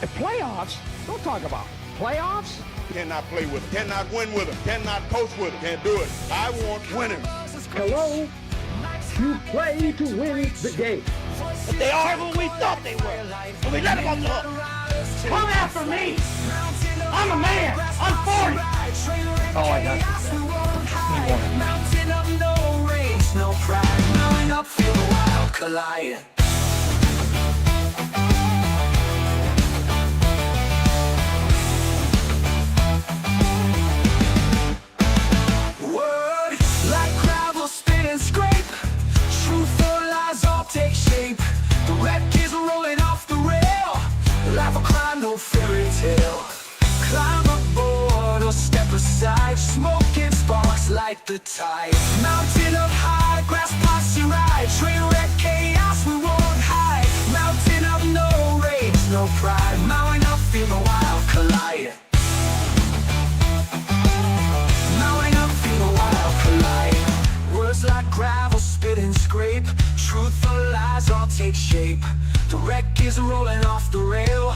Playoffs? Don't talk about playoffs. Cannot play with them, cannot win with them, cannot coach with them, can't do it. I want winners. Hello? You play to win the game. But they are who we thought they were. And we let them off the hook. Come after me. I'm a man. I'm 40. Oh, I got you. Mountain of no rage, no pride. Mounting up, feel the wild collide. Word like gravel, spin and scrape. Truth or lies all take shape. The red gears rolling off the rail. Life a crime, no fairy tale. Climb aboard or step aside. Smoking sparks light the tide. Mountain up high, grass past your ride. Train wreck chaos, we won't hide. Mountain up, no rage, no pride. Mountain up, feel the wild collide. Mountain up, feel the wild collide. Words like gravel, spit and scrape. Truth or lies all take shape. The wreck is rolling off the rail.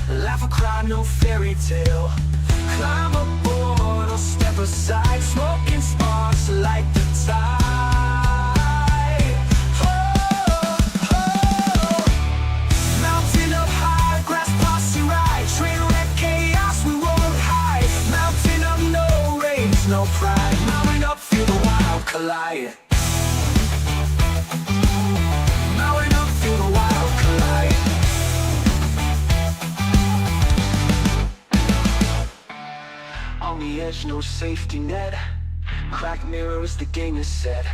Laugh or cry, no fairy tale. Climb aboard or step aside. Smoking sparks light the tide. Oh, oh. Mountain up high, grass past your ride. Train wreck chaos, we won't hide. Mountain up, no rage, no pride. Mounting up, feel the wild collide. Mounting up, feel the wild collide. On the edge, no safety net. Cracked mirrors, the game is set.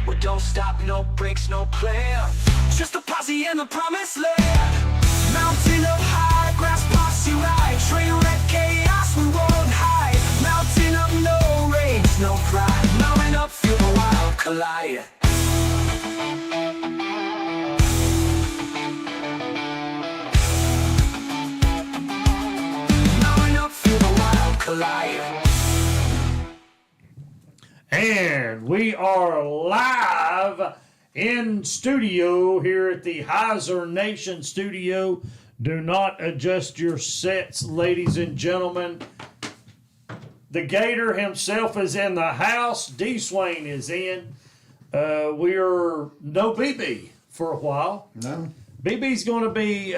We don't stop, no breaks, no plan. Just a posse and the promised land. Mountain up high, grass past your ride. Train wreck chaos, we won't hide. Mountain up, no rage, no pride. Mounting up, feel the wild collide. Mounting up, feel the wild collide. And we are live in studio here at the Heiser Nation studio. Do not adjust your sets, ladies and gentlemen. The Gator himself is in the house. D. Swain is in. We're no BB for a while. No. BB's going to be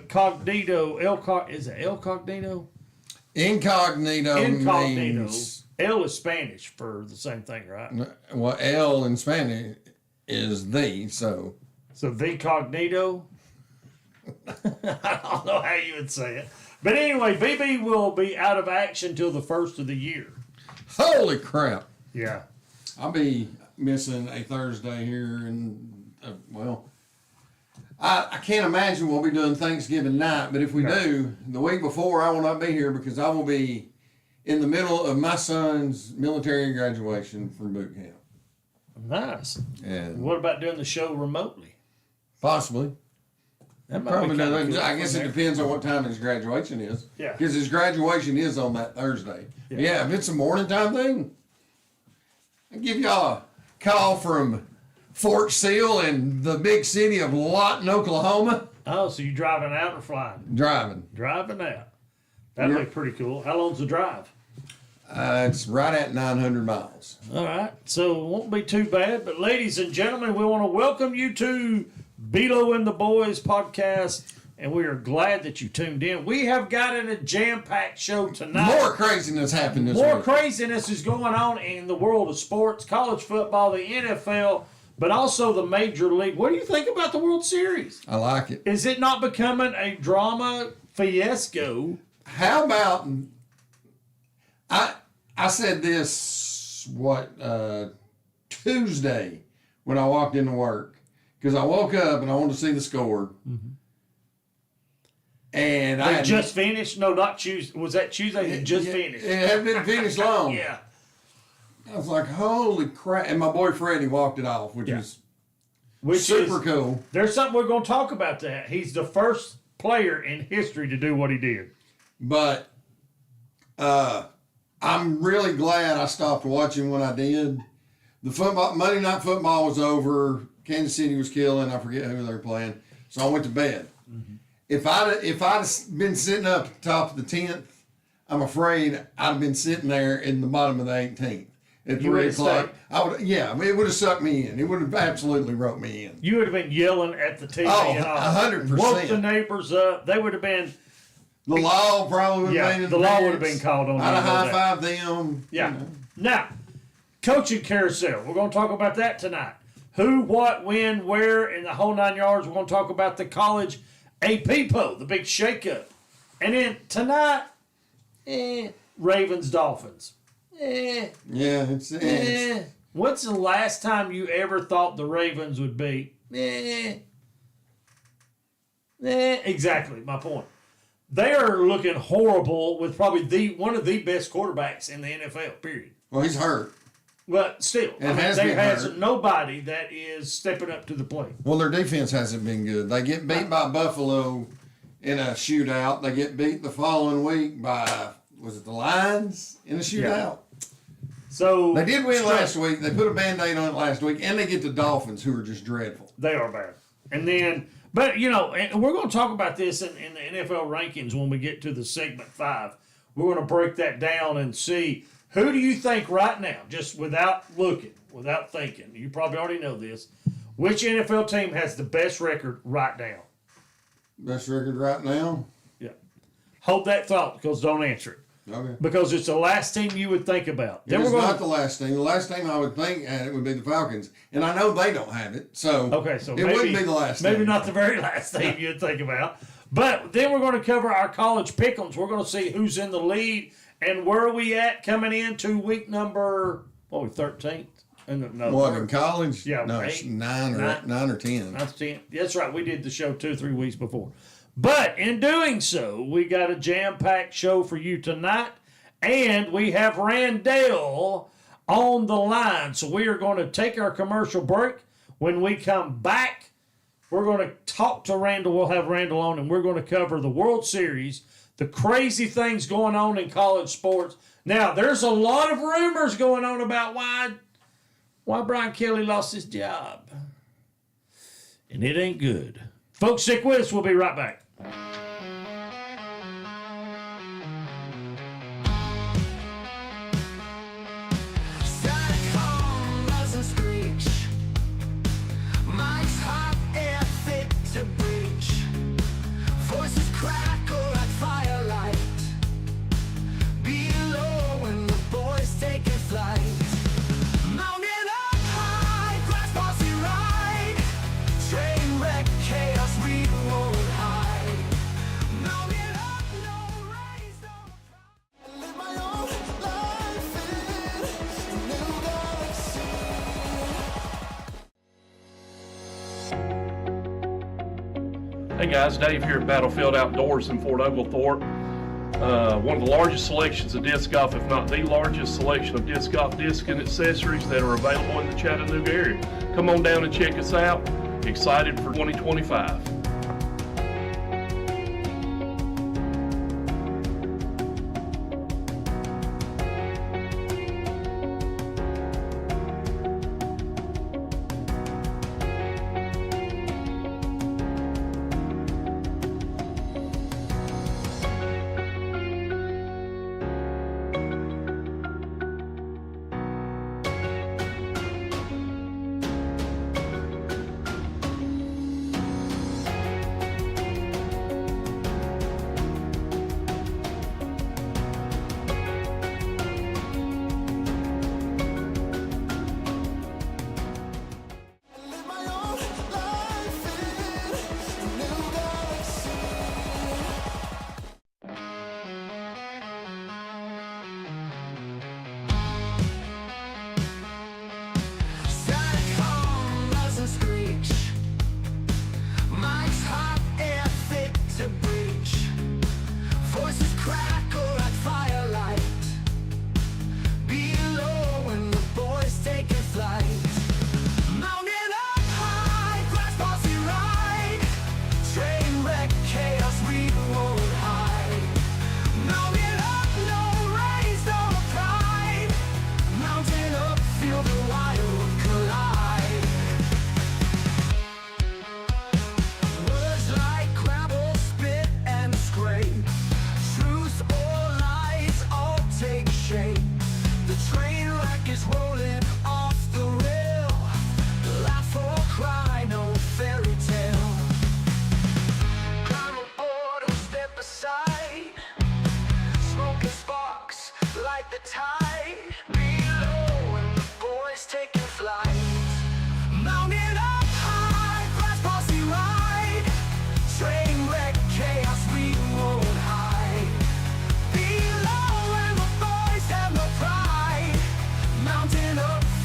cognito. Is it El Cognito? Incognito means... L is Spanish for the same thing, right? Well, L in Spanish is the, so... So the cognito? I don't know how you would say it. But anyway, BB will be out of action till the first of the year. Holy crap. Yeah. I'll be missing a Thursday here, and, I can't imagine we'll be doing Thanksgiving night, but if we do, the week before I will not be here because I will be in the middle of my son's military graduation from boot camp. Nice. And what about doing the show remotely? Possibly. That might Probably be kinda not. cool I guess from it there. depends on what time his graduation is. Yeah. Because his graduation is on that Thursday. Yeah, if it's a morning time thing, I'll give y'all a call from Fort Sill in the big city of Lawton, Oklahoma. Oh, so you driving out or flying? Driving. Driving out. That'd be pretty cool. How long's the drive? It's right at 900 miles. All right. So it won't be too bad. But ladies and gentlemen, we want to welcome you to Bealo and the Boys podcast. And we are glad that you tuned in. We have got a jam-packed show tonight. More craziness happened this More week. craziness is going on in the world of sports, college football, the NFL, but also the Major League. What do you think about the World Series? I like it. Is it not becoming a drama fiasco? How about... I said this, Tuesday when I walked into work. Because I woke up and I wanted to see the score. Mm-hmm. And I had just finished? No, not Tuesday. Was that Tuesday? It just finished. It hadn't been finished long. Yeah. I was like, holy crap. And my boy Freddie walked it off, which is super cool. There's something we're going to talk about that. He's the first player in history to do what he did. But I'm really glad I stopped watching when I did. The Monday Night Football was over. Kansas City was killing. I forget who they were playing. So I went to bed. Mm-hmm. If I'd been sitting up at the top of the 10th, I'm afraid I'd have been sitting there in the bottom of the 18th. At 3 o'clock, it would have sucked me in. It would have absolutely roped me in. You would have been yelling at the TV. Oh, and all. 100%. Woke the neighbors up. They would have been. The law probably would have been. The law would have been called on. I'd have high-fived them. Yeah. You know. Now, coaching carousel. We're going to talk about that tonight. Who, what, when, where, and the whole 9 yards. We're going to talk about the college AP poll, the big shakeup. And then tonight, Ravens, Dolphins. Yeah, it's What's the last time you ever thought the Ravens would be? Exactly, my point. They are looking horrible with probably one of the best quarterbacks in the NFL, period. Well, he's hurt. But still, there has hurt. nobody that is stepping up to the plate. Well, their defense hasn't been good. They get beat by Buffalo in a shootout. They get beat the following week by, was it the Lions in a shootout? Yeah. So they did win last week. They put a Band-Aid on it last week, and they get the Dolphins, who are just dreadful. They are bad. And then, but, and we're going to talk about this in the NFL rankings when we get to the segment 5. We're going to break that down and see who do you think right now, just without looking, without thinking, you probably already know this, which NFL team has the best record right now? Best record right now? Yeah. Hold that thought, because don't answer it. Okay. Because it's the last team you would think about. It's not the last team. The last team I would think had it would be the Falcons. And I know they don't have it, so, it wouldn't be the last team. Maybe not the very last team you'd think about. But then we're going to cover our college pick'ems. We're going to see who's in the lead and where are we at coming into week number, 13th? In college? Yeah. No, it's 9 or 10. That's 10. That's right. We did the show 2-3 weeks before. But in doing so, we got a jam-packed show for you tonight, and we have Randall on the line. So we are going to take our commercial break. When we come back, we're going to talk to Randall. We'll have Randall on, and we're going to cover the World Series, the crazy things going on in college sports. Now, there's a lot of rumors going on about why Brian Kelly lost his job. And it ain't good. Folks, stick with us. We'll be right back. Hey guys, Dave here at Battlefield Outdoors in Fort Oglethorpe. One of the largest selections of disc golf, if not the largest selection of disc golf disc and accessories that are available in the Chattanooga area. Come on down and check us out. Excited for 2025.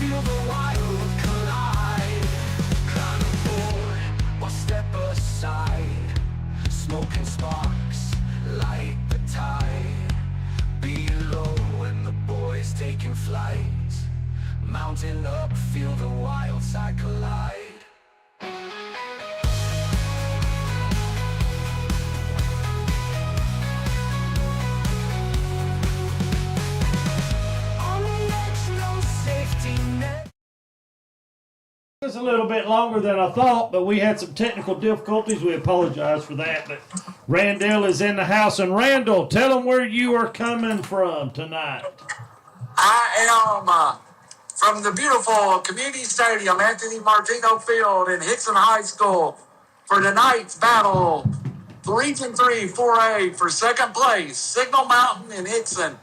feel the wild collide. Climb aboard or step aside. Smoke and sparks light the tide. Below when the boys taking flight. Mountain up, feel the wild side collide. On the edge, no safety net. It was a little bit longer than I thought, but we had some technical difficulties. We apologize for that. But Randall is in the house. And Randall, tell them where you are coming from tonight. I am from the beautiful community stadium, Anthony Martino Field in Hickson High School for tonight's battle. Region 3 4A for second place, Signal Mountain in Hickson.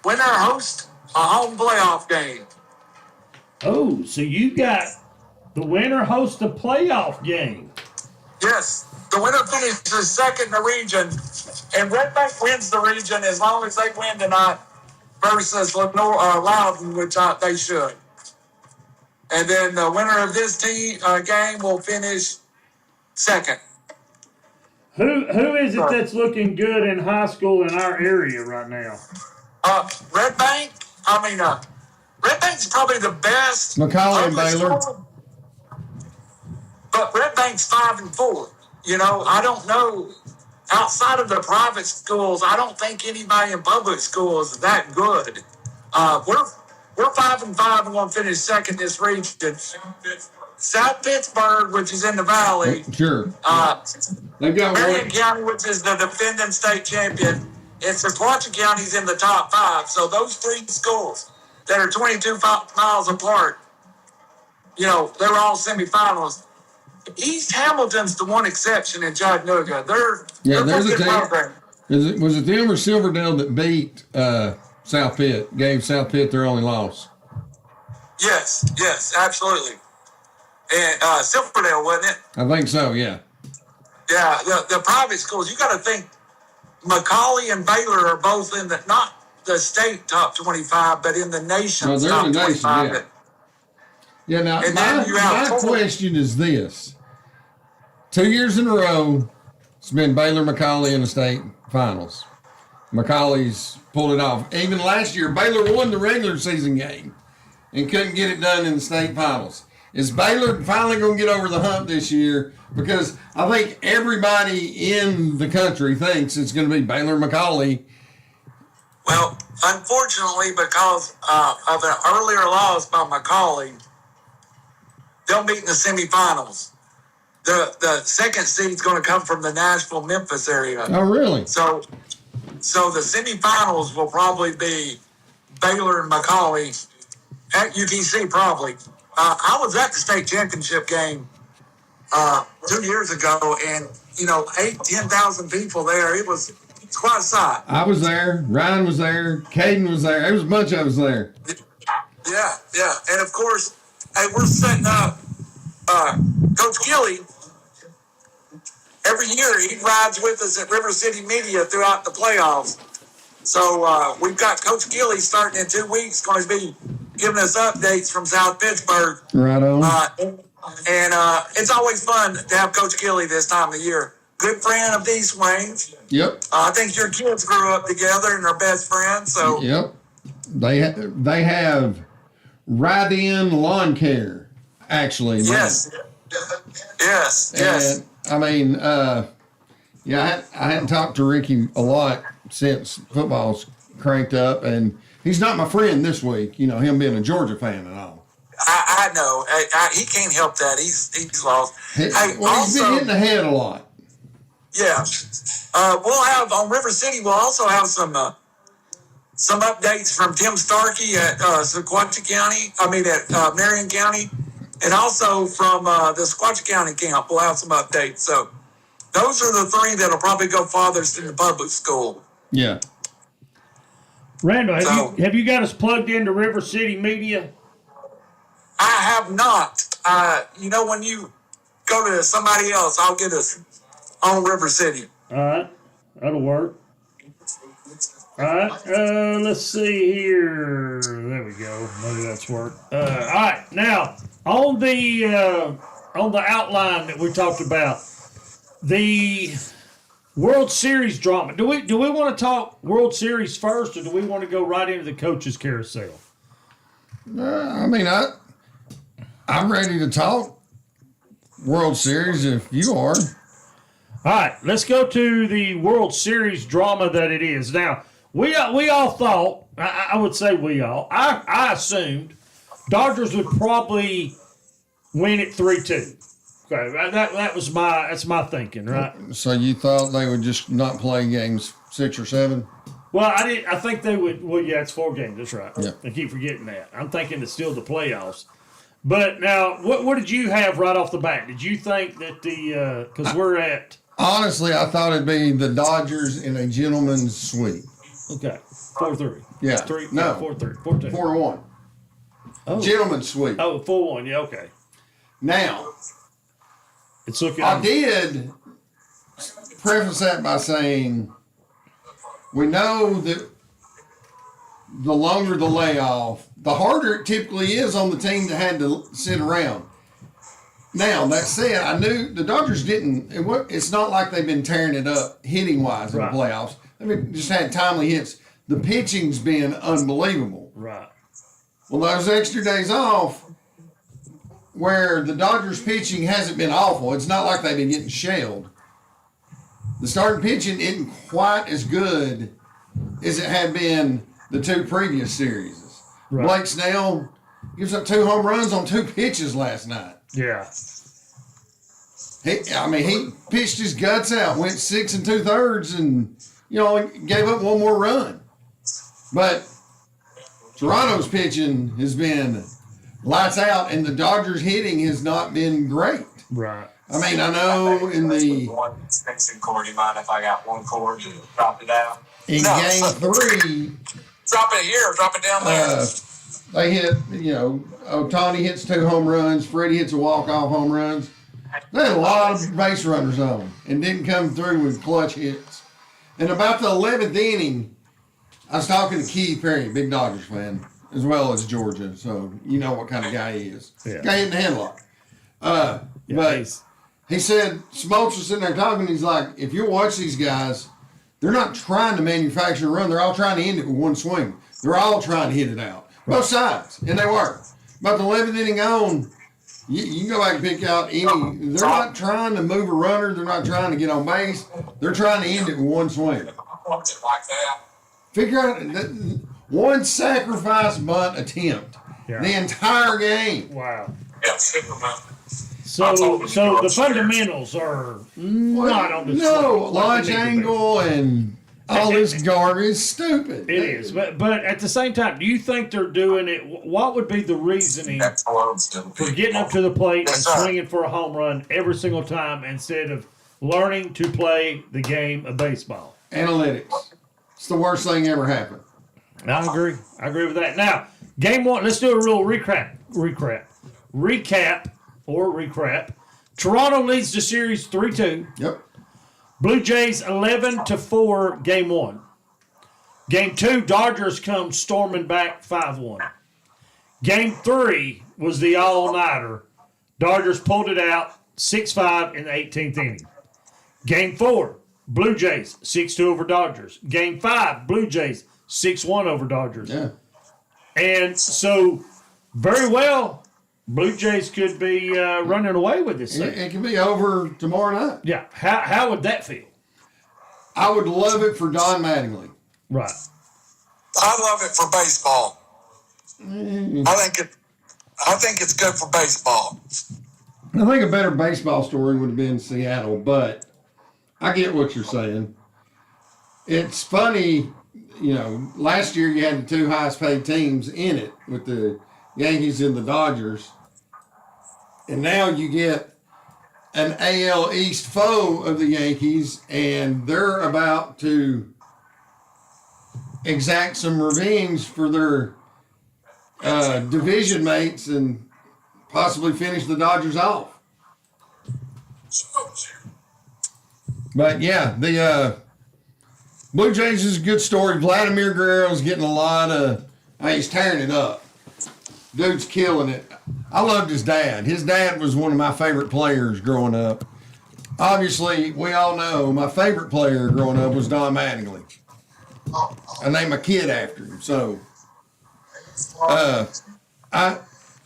Winner host a home playoff game. Oh, so you got the winner host a playoff game. Yes, the winner finishes second in the region, and Red Bank wins the region as long as they win tonight versus Loudon, which they should. And then the winner of this game will finish second. Who is it that's looking good in high school in our area right now? Red Bank's probably the best. McCallie and Baylor. But Red Bank's 5-4. You know, I don't know. Outside of the private schools, I don't think anybody in public schools is that good. We're 5-5 and going to finish second this region. South Pittsburgh, which is in the valley. Sure. They've got Marion County, which is the defending state champion. And Sequatchie County's in the top 5. So those 3 schools that are 22 miles apart, you know, they're all semifinals. East Hamilton's the one exception in Chattanooga. There's a team. Was it them or Silverdale that beat South Pitt, gave South Pitt their only loss? Yes, absolutely. And Silverdale, wasn't it? I think so, yeah. Yeah, the private schools, you got to think McCallie and Baylor are both in not the state top 25, but in the nation's top 25. Yeah. Yeah, now my question is this. 2 years in a row, it's been Baylor McCallie in the state finals. McCallie's pulled it off. Even last year, Baylor won the regular season game and couldn't get it done in the state finals. Is Baylor finally going to get over the hump this year? Because I think everybody in the country thinks it's going to be Baylor McCallie. Well, unfortunately, because of an earlier loss by McCallie, they'll meet in the semifinals. The second seed's going to come from the Nashville-Memphis area. Oh, really? So the semifinals will probably be Baylor and McCallie at UTC probably. I was at the state championship game 2 years ago, and 10,000 people there. It's quite a sight. I was there. Ryan was there. Caden was there. There was a bunch of us there. Yeah, and of course, hey, we're setting up. Coach Gilly, every year he rides with us at River City Media throughout the playoffs. So we've got Coach Gilly starting in 2 weeks, going to be giving us updates from South Pittsburgh. Right on. And it's always fun to have Coach Gilly this time of year. Good friend of these Swains. Yep. I think your kids grew up together and are best friends. So yep. They have ride-in lawn care, actually. Yes. And, I mean, I hadn't talked to Ricky a lot since football's cranked up, and he's not my friend this week, him being a Georgia fan and all. I know. He can't help that. He's lost. He's been hitting the head a lot. Yeah. We'll have, on River City, we'll also have some updates from Tim Starkey at Sequatchie County, at Marion County, and also from the Sequatchie County camp. We'll have some updates. So those are the 3 that'll probably go farthest in the public school. Yeah. Randall, have you got us plugged into River City Media? I have not. When you go to somebody else, I'll get us on River City. All right. That'll work. All right, let's see here. There we go. Maybe that's worked. All right, now on the outline that we talked about, the World Series drama. Do we want to talk World Series first, or do we want to go right into the Coaches Carousel? I mean, I'm ready to talk World Series if you are. All right, let's go to the World Series drama that it is. Now, we all thought, I would say we all, I assumed Dodgers would probably win it 3-2. Okay, that's my thinking, right? So you thought they would just not play games 6 or 7? Well, I think they would. Well, yeah, it's 4 games. That's right. Yeah. I keep forgetting that. I'm thinking it's still the playoffs. But now, what did you have right off the bat? Did you think that because we're at? Honestly, I thought it'd be the Dodgers in a gentleman's sweep. Okay, 4-3. Yeah. 4-3. 4-2. 4-1. Oh. Gentleman's sweep. Oh, 4-1. Yeah. Okay. Now, It's looking. I did preface that by saying we know that the longer the layoff, the harder it typically is on the team that had to sit around. Now, that said, I knew the Dodgers didn't. It's not like they've been tearing it up hitting-wise in the playoffs. I mean, just had timely hits. The pitching's been unbelievable. Right. Well, those extra days off, where the Dodgers pitching hasn't been awful. It's not like they've been getting shelled. The starting pitching isn't quite as good as it had been the 2 previous series. Right. Blake Snell gives up 2 home runs on 2 pitches last night. Yeah. He pitched his guts out, went 6 2/3, and gave up 1 more run. But Toronto's pitching has been lights out, and the Dodgers hitting has not been great. Right. I mean, I know in the One extension cord, you mind if I got one cord? Drop it down. in No. Game 3, Drop it here, drop it down there. they hit. Ohtani hits 2 home runs. Freddie hits a walk-off home runs. They had a lot of base runners on them and didn't come through with clutch hits. And about the 11th inning, I was talking to Keith Perry, big Dodgers fan, as well as Georgia, so you know what kind of guy he is. Yeah. Guy hitting the headlock. But he said, Smoltz was sitting there talking, he's like, if you watch these guys, they're not trying to manufacture a run, they're all trying to end it with 1 swing. They're all trying to hit it out. Both sides, and they were. About the 11th inning on, you can go back and pick out any. They're not trying to move a runner. They're not trying to get on base. They're trying to end it with 1 swing. Watch it like that. Figure out that 1 sacrifice bunt attempt the entire game. Wow. Yeah, Superman. So the fundamentals are not on the launch angle and all this garbage is stupid. It is, but at the same time, do you think they're doing it? What would be the reasoning for getting up to the plate and swinging for a home run every single time instead of learning to play the game of baseball? Analytics. It's the worst thing ever happened. I agree. I agree with that. Now, Game 1. Let's do a real recap. Toronto leads the series 3-2. Yep. Blue Jays 11-4 Game 1. Game 2, Dodgers come storming back 5-1. Game 3 was the all-nighter. Dodgers pulled it out 6-5 in the 18th inning. Game 4, Blue Jays 6-2 over Dodgers. Game 5, Blue Jays 6-1 over Dodgers. Yeah. And so, very well, Blue Jays could be running away with this thing. It could be over tomorrow night. Yeah. How would that feel? I would love it for Don Mattingly. Right. I love it for baseball. I think it's good for baseball. I think a better baseball story would have been Seattle, but I get what you're saying. It's funny, last year you had the 2 highest paid teams in it with the Yankees and the Dodgers. And now you get an AL East foe of the Yankees, and they're about to exact some revenge for their division mates and possibly finish the Dodgers off. But yeah, Blue Jays is a good story. Vladimir Guerrero's getting a lot of. He's tearing it up. Dude's killing it. I loved his dad. His dad was one of my favorite players growing up. Obviously, we all know my favorite player growing up was Don Mattingly. I named my kid after him. So,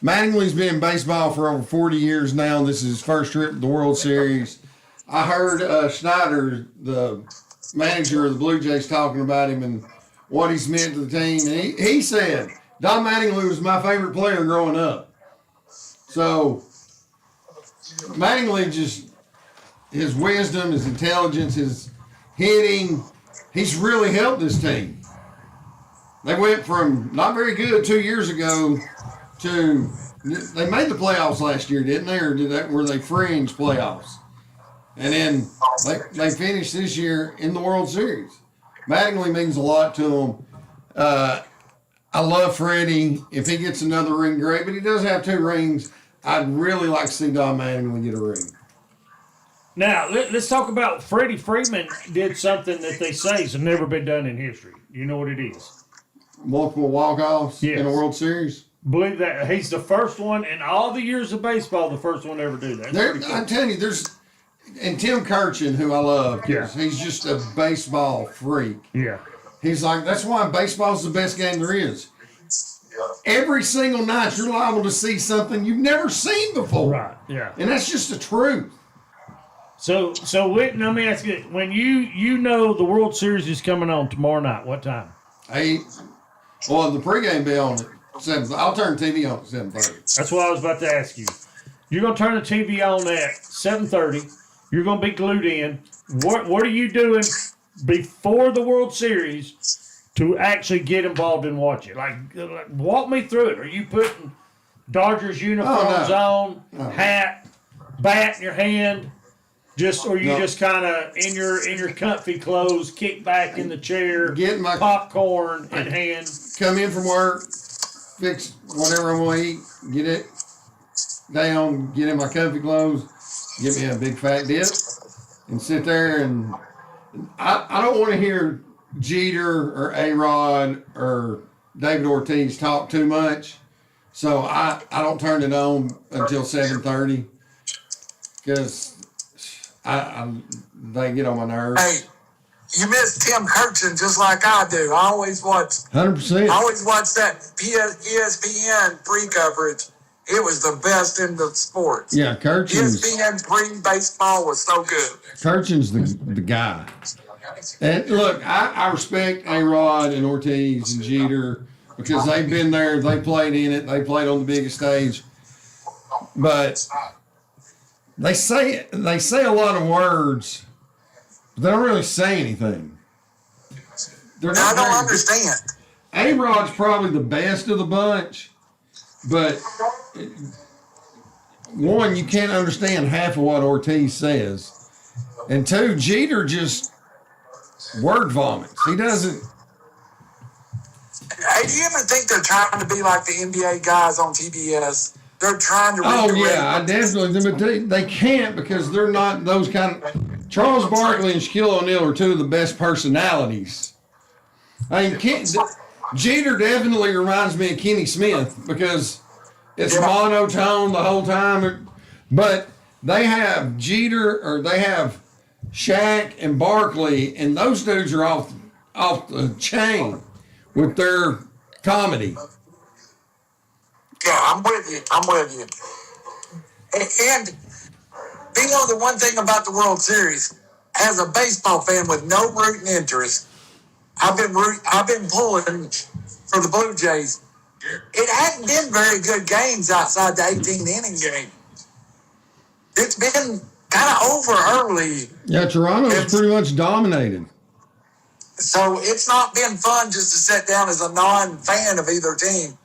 Mattingly's been in baseball for over 40 years now. This is his first trip to the World Series. I heard Schneider, the manager of the Blue Jays, talking about him and what he's meant to the team. And he said, Don Mattingly was my favorite player growing up. So, Mattingly just, his wisdom, his intelligence, his hitting, he's really helped this team. They went from not very good 2 years ago to, they made the playoffs last year, didn't they? Or were they fringe playoffs? And then they finished this year in the World Series. Mattingly means a lot to them. I love Freddie. If he gets another ring, great. But he does have 2 rings. I'd really like to see Don Mattingly get a ring. Now, let's talk about Freddie Freeman did something that they say has never been done in history. You know what it is? Multiple walk-offs in a World Series. Believe that. He's the first one in all the years of baseball, the first one to ever do that. Cool. I'm telling you, and Tim Kirchin, who I love, he's just a baseball freak. Yeah. He's like, that's why baseball's the best game there is. Every single night, you're liable to see something you've never seen before. Right, yeah. And that's just the truth. So let me ask you, when you know the World Series is coming on tomorrow night, what time? 8. Well, the pregame be on at 7. I'll turn TV on at 7:30. That's what I was about to ask you. You're going to turn the TV on at 7:30. You're going to be glued in. What are you doing before the World Series to actually get involved and watch it? Like walk me through it. Are you putting Dodgers uniforms on, hat, bat in your hand? Just kind of in your comfy clothes, kick back in the chair, get my popcorn in hand. Come in from work, fix whatever I'm going to eat, get it down, get in my comfy clothes, get me a big fat dip, and sit there. And I don't want to hear Jeter or A-Rod or David Ortiz talk too much, so I don't turn it on until 7:30 because they get on my nerves. Hey, you miss Tim Kirchin just like I do. I always watch 100%. I always watch that ESPN pre-coverage. It was the best in the sport. Yeah, Kirchin's ESPN pre-baseball was so good. Kirchin's the guy. And look, I respect A-Rod and Ortiz and Jeter because they've been there, they played in it, they played on the biggest stage. But they say a lot of words, but they don't really say anything. I don't understand. A-Rod's probably the best of the bunch, but one, you can't understand half of what Ortiz says. And 2, Jeter just word vomits. He doesn't. Hey, do you ever think they're trying to be like the NBA guys on TBS? They're trying to. Oh yeah, I definitely. But they can't because they're not those kind of. Charles Barkley and Shaquille O'Neal are 2 of the best personalities. I mean, Jeter definitely reminds me of Kenny Smith because it's monotone the whole time. But they have Jeter or they have Shaq and Barkley, and those dudes are off the chain with their comedy. Yeah, I'm with you. And you know the one thing about the World Series, as a baseball fan with no rooting interest, I've been pulling for the Blue Jays. It hadn't been very good games outside the 18-inning game. It's been kind of over early. Yeah, Toronto's pretty much dominated. So it's not been fun just to sit down as a non-fan of either team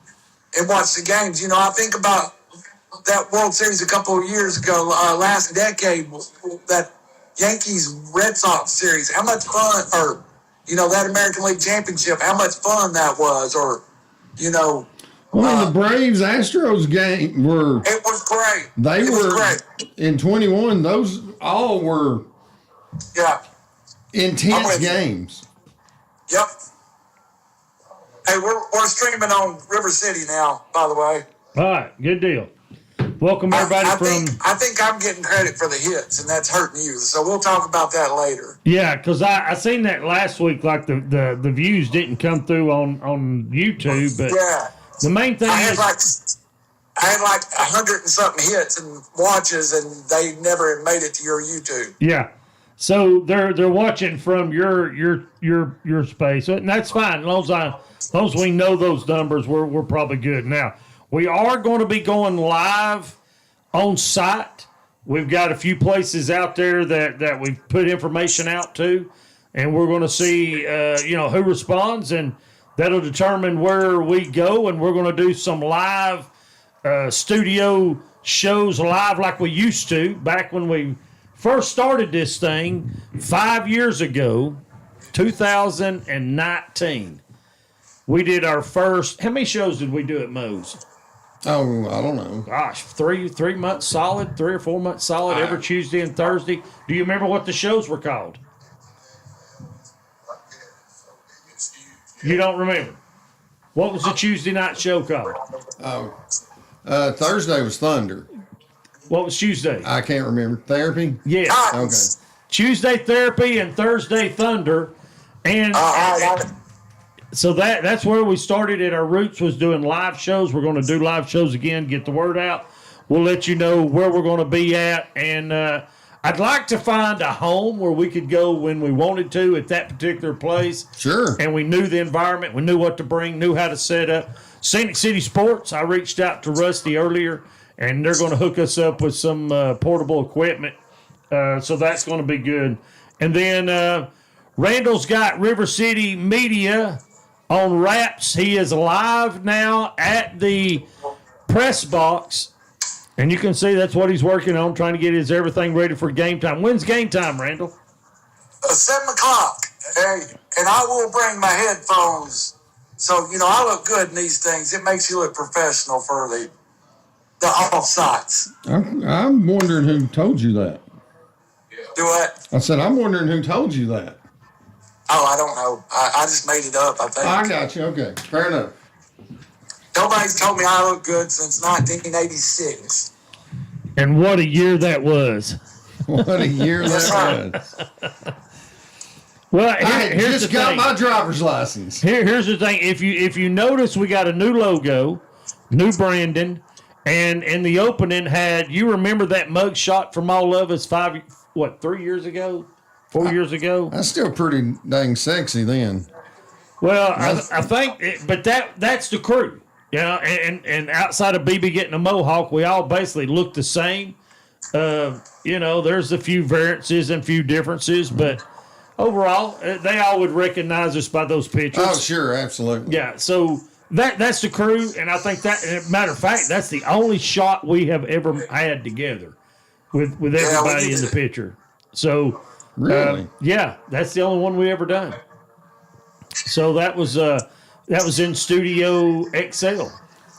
and watch the games. You know, I think about that World Series a couple of years ago, last decade, that Yankees-Red Sox series. How much fun, or, you know, that American League Championship, how much fun that was, or, you know. Well, the Braves-Astros game were. It was great. They were great. In 21. Those all were intense games. Yep. Hey, we're streaming on River City now, by the way. All right, good deal. Welcome everybody I think I'm getting credit for the hits, and that's hurting you. So we'll talk about that later. Yeah, because I seen that last week. Like the views didn't come through on YouTube, but yeah, the main thing I had is like 100 and something hits and watches, and they never made it to your YouTube. yeah. So they're watching from your space, and that's fine. As long as we know those numbers, we're probably good. Now we are going to be going live on site. We've got a few places out there that we've put information out to, and we're going to see who responds, and that'll determine where we go. And we're going to do some live studio shows live like we used to back when we first started this thing 5 years ago, 2019. We did our first. How many shows did we do at Moe's? Oh, I don't know. Gosh, 3 months solid, 3 or 4 months solid, every Tuesday and Thursday. Do you remember what the shows were called? You don't remember? What was the Tuesday night show called? Oh, Thursday was Thunder. What was Tuesday? I can't remember. Therapy? Yeah. Okay. Tuesday Therapy and Thursday Thunder. And so that's where we started at. Our roots was doing live shows. We're going to do live shows again, get the word out. We'll let you know where we're going to be at. And I'd like to find a home where we could go when we wanted to at that particular place. Sure. And we knew the environment. We knew what to bring, knew how to set up. Scenic City Sports, I reached out to Rusty earlier, and they're going to hook us up with some portable equipment. So that's going to be good. And then Randall's got River City Media on Wraps. He is live now at the press box. And you can see that's what he's working on, trying to get his everything ready for game time. When's game time, Randall? 7 o'clock. Hey, and I will bring my headphones. So, I look good in these things. It makes you look professional for the off-sites. I'm wondering who told you that. Do what? I said, I'm wondering who told you that. Oh, I don't know. I just made it up, I think. I got you. Okay. Fair enough. Nobody's told me I look good since 1986. And what a year that was. What a year Yes, that was. Well, I here's just the got thing. my driver's license. Here's the thing. If you notice, we got a new logo, new branding, and in the opening had, you remember that mug shot from all of us 3 years ago? 4 years ago? That's still pretty dang sexy then. Well, I think, but that's the crew. And outside of BB getting a mohawk, we all basically look the same. There's a few variances and a few differences, but overall, they all would recognize us by those pictures. Oh, sure, absolutely. Yeah, so that's the crew, and I think that, as a matter of fact, that's the only shot we have ever had together with everybody in the picture. So, Really? yeah, that's the only one we ever done. So that was in Studio XL.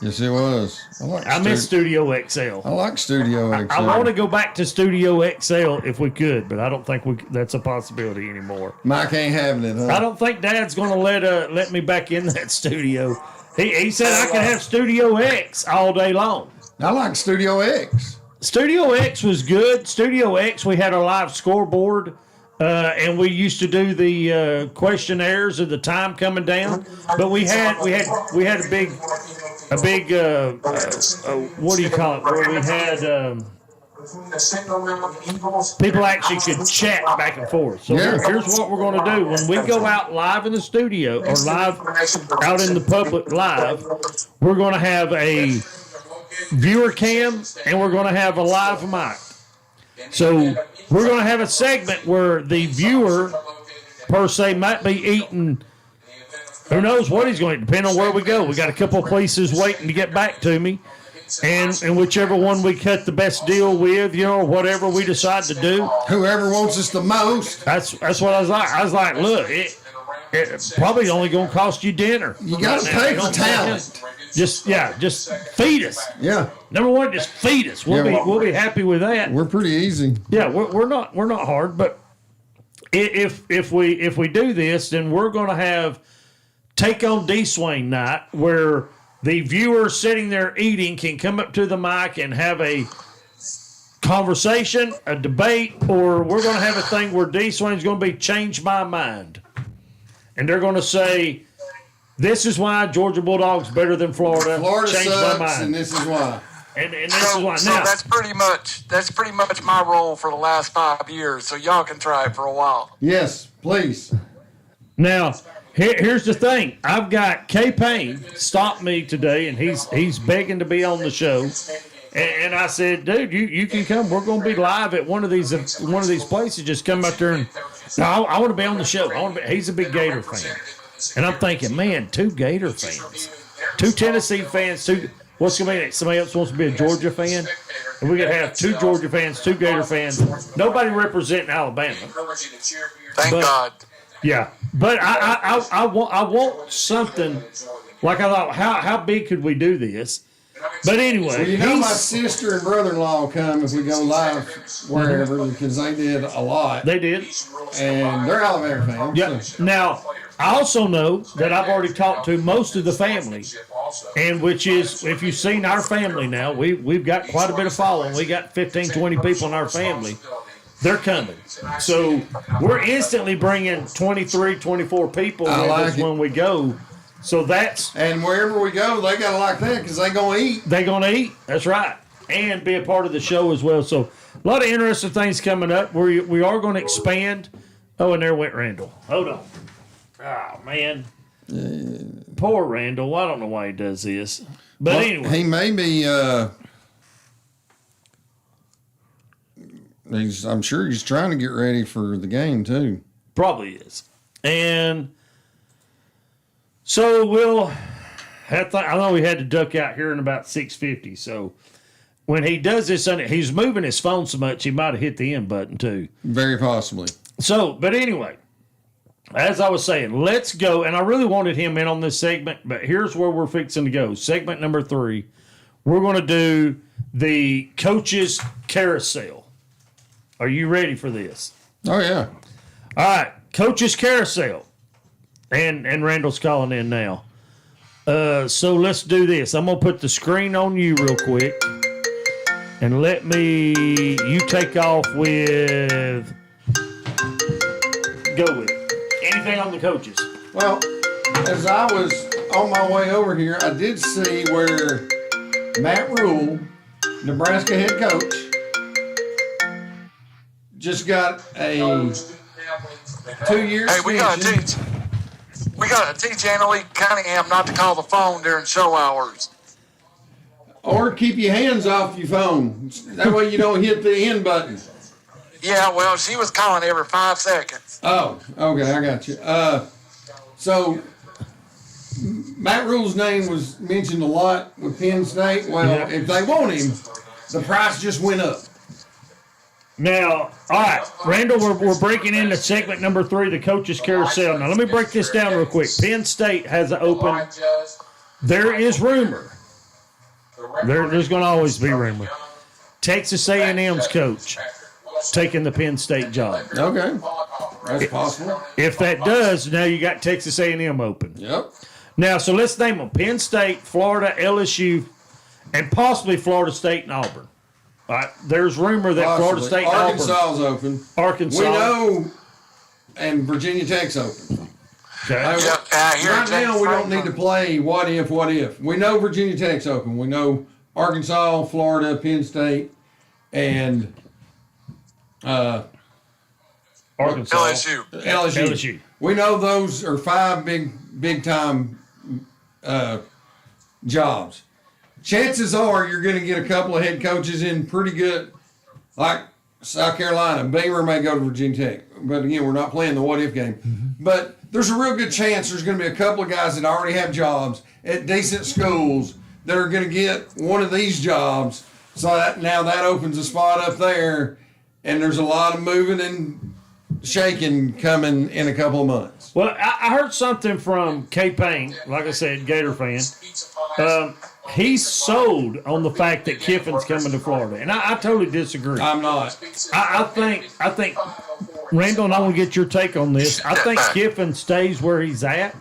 Yes, it was. I miss Studio XL. I like Studio XL. I want to go back to Studio XL if we could, but I don't think that's a possibility anymore. Mike ain't having it, huh? I don't think Dad's going to let me back in that studio. He said I can have Studio X all day long. I like Studio X. Studio X was good. Studio X, we had a live scoreboard, and we used to do the questionnaires of the time coming down. But we had a big what do you call it? Where we had people actually could chat back and forth. So here's what we're going to do when we go out live in the studio or live out in the public live. We're going to have a viewer cam and we're going to have a live mic. So we're going to have a segment where the viewer per se might be eating. Who knows what he's going to, depend on where we go. We got a couple of places waiting to get back to me. And whichever one we cut the best deal with, whatever we decide to do. Whoever wants us the most. That's what I was like. I was like, look, it probably only going to cost you dinner. You got to pay for talent. Just feed us. Yeah. Number one, just feed us. We'll be happy with that. We're pretty easy. Yeah, we're not hard, but if we do this, then we're going to have Take on D-Swing night, where the viewer sitting there eating can come up to the mic and have a conversation, a debate, or we're going to have a thing where D-Swing's going to be Change My Mind. And they're going to say, this is why Georgia Bulldogs better than Florida. Florida Change sucks, my mind. and this is why. And this is why. So Now, that's pretty much my role for the last 5 years. So y'all can try it for a while. Yes, please. now here's the thing. I've got K Payne stopped me today, and he's begging to be on the show. And I said, dude, you can come. We're going to be live at one of these places. Just come up there and I want to be on the show. He's a big Gator fan, and I'm thinking, man, 2 Gator fans, 2 Tennessee fans, what's going to be? Somebody else wants to be a Georgia fan, and we could have 2 Georgia fans, 2 Gator fans. Nobody representing Alabama. Thank God. Yeah, but I want something. Like I thought, how big could we do this? But anyway, Well, you know my sister and brother-in-law will come if we go live wherever because they did a lot. They did. And they're Alabama fans. Yeah. So. Now, I also know that I've already talked to most of the family, and which is, if you've seen our family now, we've got quite a bit of following. We got 15, 20 people in our family. They're coming. So we're instantly bringing 23, 24 people when we go. So that's... And wherever we go, they got to like that because they going to eat. They going to eat. That's right. And be a part of the show as well. So a lot of interesting things coming up. We are going to expand. Oh, and there went Randall. Hold on. Oh, man. Poor Randall. I don't know why he does this. But anyway. He may be... I'm sure he's trying to get ready for the game, too. Probably is. And... So we'll have to, I know we had to duck out here in about 6:50. So when he does this, he's moving his phone so much he might have hit the end button too. Very possibly. So, but anyway, as I was saying, let's go. And I really wanted him in on this segment, but here's where we're fixing to go. Segment number 3, we're going to do the Coaches Carousel. Are you ready for this? Oh yeah. All right, Coaches Carousel. And Randall's calling in now. So let's do this. I'm going to put the screen on you real quick. And you take off with, go with it. Anything on the coaches? Well, as I was on my way over here, I did see where Matt Rule, Nebraska head coach, just got a 2-year extension. We got to teach Annalie Cunningham not to call the phone during show hours. Or keep your hands off your phone. That way you don't hit the end button. Yeah, well, she was calling every 5 seconds. Oh, okay, I got you. So, Matt Rule's name was mentioned a lot with Penn State. Well, if they want him, the price just went up. Now, all right, Randall, we're breaking into segment number 3, the Coaches Carousel. Now, let me break this down real quick. Penn State has an open. There is rumor. There's going to always be rumor. Texas A&M's coach taking the Penn State job. Okay, that's possible. If that does, now you got Texas A&M open. Yep. Now, so let's name them: Penn State, Florida, LSU, and possibly Florida State and Auburn. All right, there's rumor that Florida State and Arkansas's open. Arkansas. We know, and Virginia Tech's open. Okay. Right now, we don't need to play what if. We know Virginia Tech's open. We know Arkansas, Florida, Penn State, and Arkansas. LSU. We know those are 5 big time jobs. Chances are you're going to get a couple of head coaches in pretty good, like South Carolina. Beamer may go to Virginia Tech. But again, we're not playing the what-if game. Mm-hmm. But there's a real good chance there's going to be a couple of guys that already have jobs at decent schools that are going to get one of these jobs. So now that opens a spot up there, and there's a lot of moving and shaking coming in a couple of months. Well, I heard something from K Payne, like I said, Gator fan. He's sold on the fact that Kiffin's coming to Florida, and I totally disagree. I'm not. I think Randall, and I want to get your take on this. I think Kiffin stays where he's at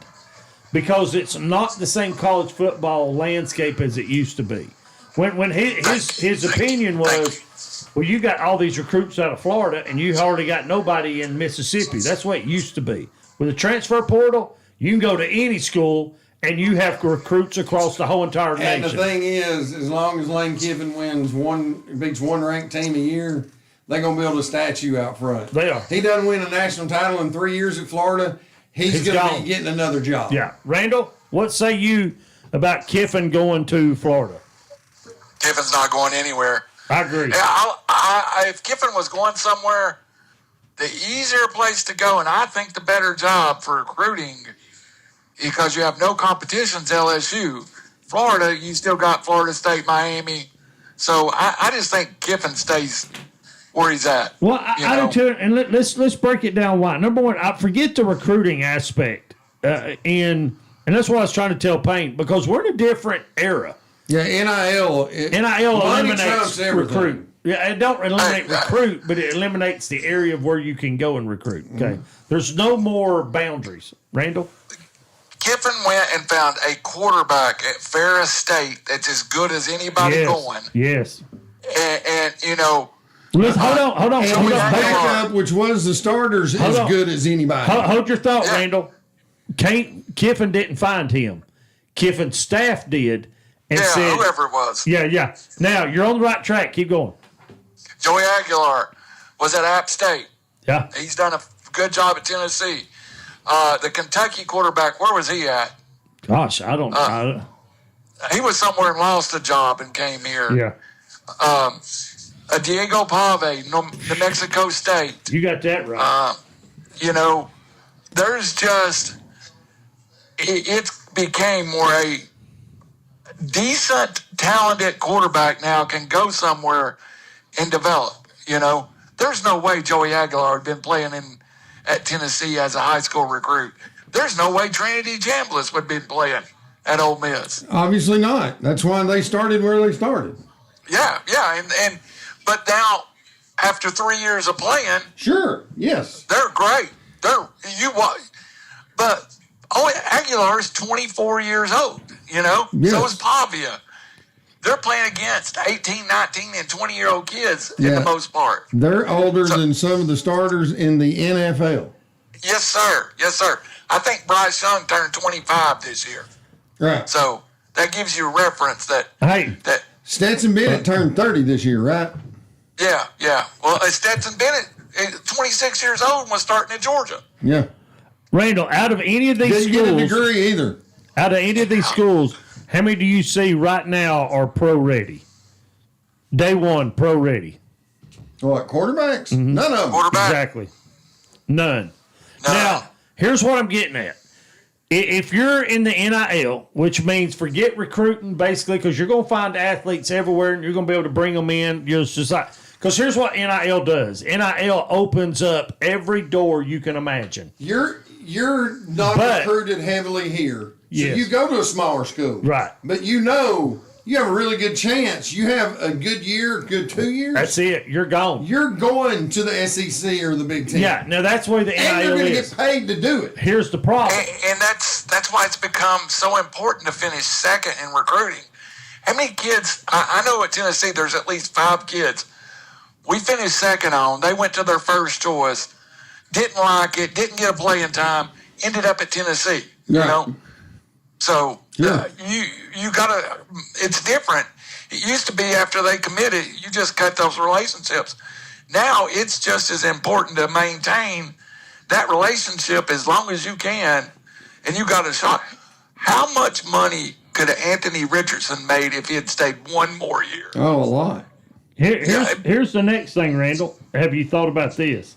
because it's not the same college football landscape as it used to be. When his opinion was, well, you got all these recruits out of Florida and you hardly got nobody in Mississippi. That's what it used to be. With the transfer portal, you can go to any school and you have recruits across the whole entire nation. And the thing is, as long as Lane Kiffin beats one ranked team a year, they're going to build a statue out front. They are. He doesn't win a national title in 3 years at Florida, he's going to be getting another job. Yeah. Randall, what say you about Kiffin going to Florida? Kiffin's not going anywhere. I agree. Yeah, if Kiffin was going somewhere, the easier place to go, and I think the better job for recruiting, because you have no competition's LSU. Florida, you still got Florida State, Miami. So I just think Kiffin stays where he's at. Well, I do too, and let's break it down. Why? Number one, I forget the recruiting aspect, and that's what I was trying to tell Payne, because we're in a different era. Yeah, NIL eliminates recruit. Yeah, it don't eliminate recruit, but it eliminates the area of where you can go and recruit. Okay, there's no more boundaries. Randall? Kiffin went and found a quarterback at Ferris State that's as good as anybody going. Yes. And you know, hold on. And his backup, which was the starters, as good as anybody. Hold your thought, Randall. Kiffin didn't find him. Kiffin's staff did. And said, whoever it was. Yeah. Now, you're on the right track. Keep going. Joey Aguilar was at App State. Yeah. He's done a good job at Tennessee. The Kentucky quarterback, where was he at? Gosh, I don't know. He was somewhere and lost a job and came here. Yeah. Diego Pave, New Mexico State. You got that right. You know, there's just, it became where a decent, talented quarterback now can go somewhere and develop. You know, there's no way Joey Aguilar had been playing at Tennessee as a high school recruit. There's no way Trinity Chambliss would have been playing at Ole Miss. Obviously not. That's why they started where they started. Yeah, but now after 3 years of playing, sure, yes, they're great. But Aguilar is 24 years old. You know, so is Pavia. They're playing against 18, 19, and 20-year-old kids for the most part. They're older than some of the starters in the NFL. Yes, sir. I think Bryce Young turned 25 this year. Right. So that gives you a reference that Stetson Bennett turned 30 this year, right? Yeah. Well, Stetson Bennett, 26 years old, and was starting in Georgia. Yeah. Randall, out of any of these schools, didn't get a degree either. Out of any of these schools, how many do you see right now are pro ready? Day one, pro ready. What, quarterbacks? Mm-hmm. None of them. Exactly. None. Now, here's what I'm getting at. If you're in the NIL, which means forget recruiting, basically, because you're going to find athletes everywhere and you're going to be able to bring them in. Because here's what NIL does. NIL opens up every door you can imagine. You're not recruited heavily here. So you go to a smaller school. Right. But you have a really good chance. You have a good year, good 2 years. That's it. You're gone. You're going to the SEC or the Big Ten. Yeah. Now, that's where the NIL is. And you're going to get paid to do it. Here's the problem. And that's why it's become so important to finish second in recruiting. How many kids, I know at Tennessee there's at least 5 kids we finished second on. They went to their first choice, didn't like it, didn't get a playing time, ended up at Tennessee. Yeah. You know? So you gotta. It's different. It used to be after they committed, you just cut those relationships. Now it's just as important to maintain that relationship as long as you can, and you got a shot. How much money could Anthony Richardson made if he had stayed one more year? Oh, a lot. Here's the next thing, Randall. Have you thought about this?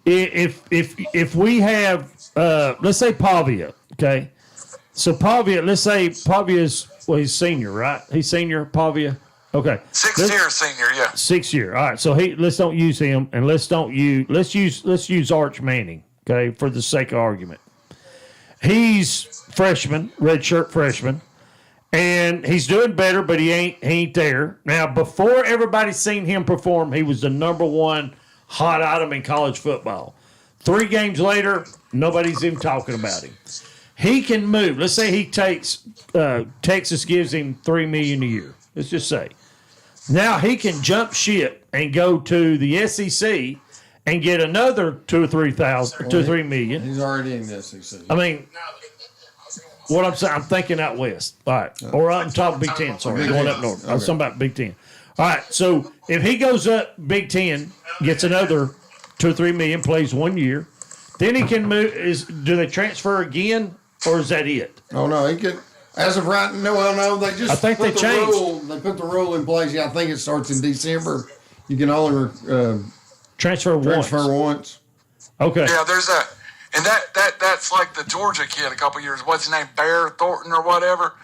If we have, let's say Pavia, okay? So Pavia, let's say Pavia's, he's senior, right? He's senior, Pavia? Okay. 6 year senior, yeah. 6 year. All right. So let's don't use him, and let's use Arch Manning, okay, for the sake of argument. He's freshman, redshirt freshman. And he's doing better, but he ain't there. Now, before everybody's seen him perform, he was the number one hot item in college football. 3 games later, nobody's even talking about him. He can move. Let's say he takes Texas gives him $3 million a year. Let's just say. Now he can jump ship and go to the SEC and get another $2 or $3 million. He's already in the SEC. I mean, what I'm saying, I'm thinking out west. All right. Or up top of Big Ten. Sorry, going up north. I was talking about Big Ten. All right. So if he goes up Big Ten, gets another $2 or $3 million, plays 1 year, then he can move. Do they transfer again, or is that it? Oh, no. He could. As of right now, no, they just I think put they changed. Rule. They put the rule in place. Yeah, I think it starts in December. You can only transfer once. Okay. Yeah, there's a, and that's like the Georgia kid a couple years. What's his name? Bear Thornton or whatever.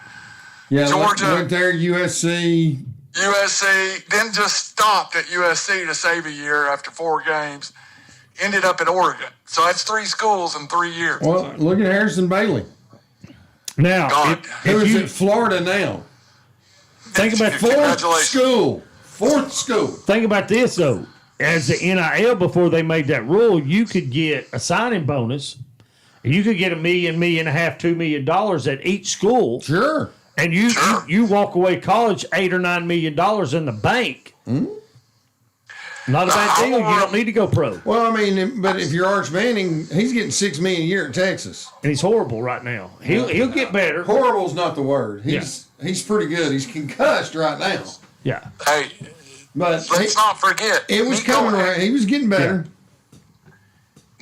Yeah, Georgia went there, USC, then just stopped at USC to save a year after 4 games. Ended up at Oregon. So that's 3 schools in 3 years. Well, look at Harrison Bailey. Now, who's at Florida now? Think about fourth school. Think about this though. As the NIL, before they made that rule, you could get a signing bonus. You could get $1 million, $1.5 million, $2 million at each school. Sure. And you walk away college $8 or $9 million in the bank. Mm-hmm. Not a bad deal. You don't need to go pro. Well, I mean, but if you're Arch Manning, he's getting $6 million a year at Texas, and he's horrible right now. He'll get better. Horrible's not the word. He's pretty good. He's concussed right now. Yeah. Hey, but let's not forget. It was coming around. He was getting better.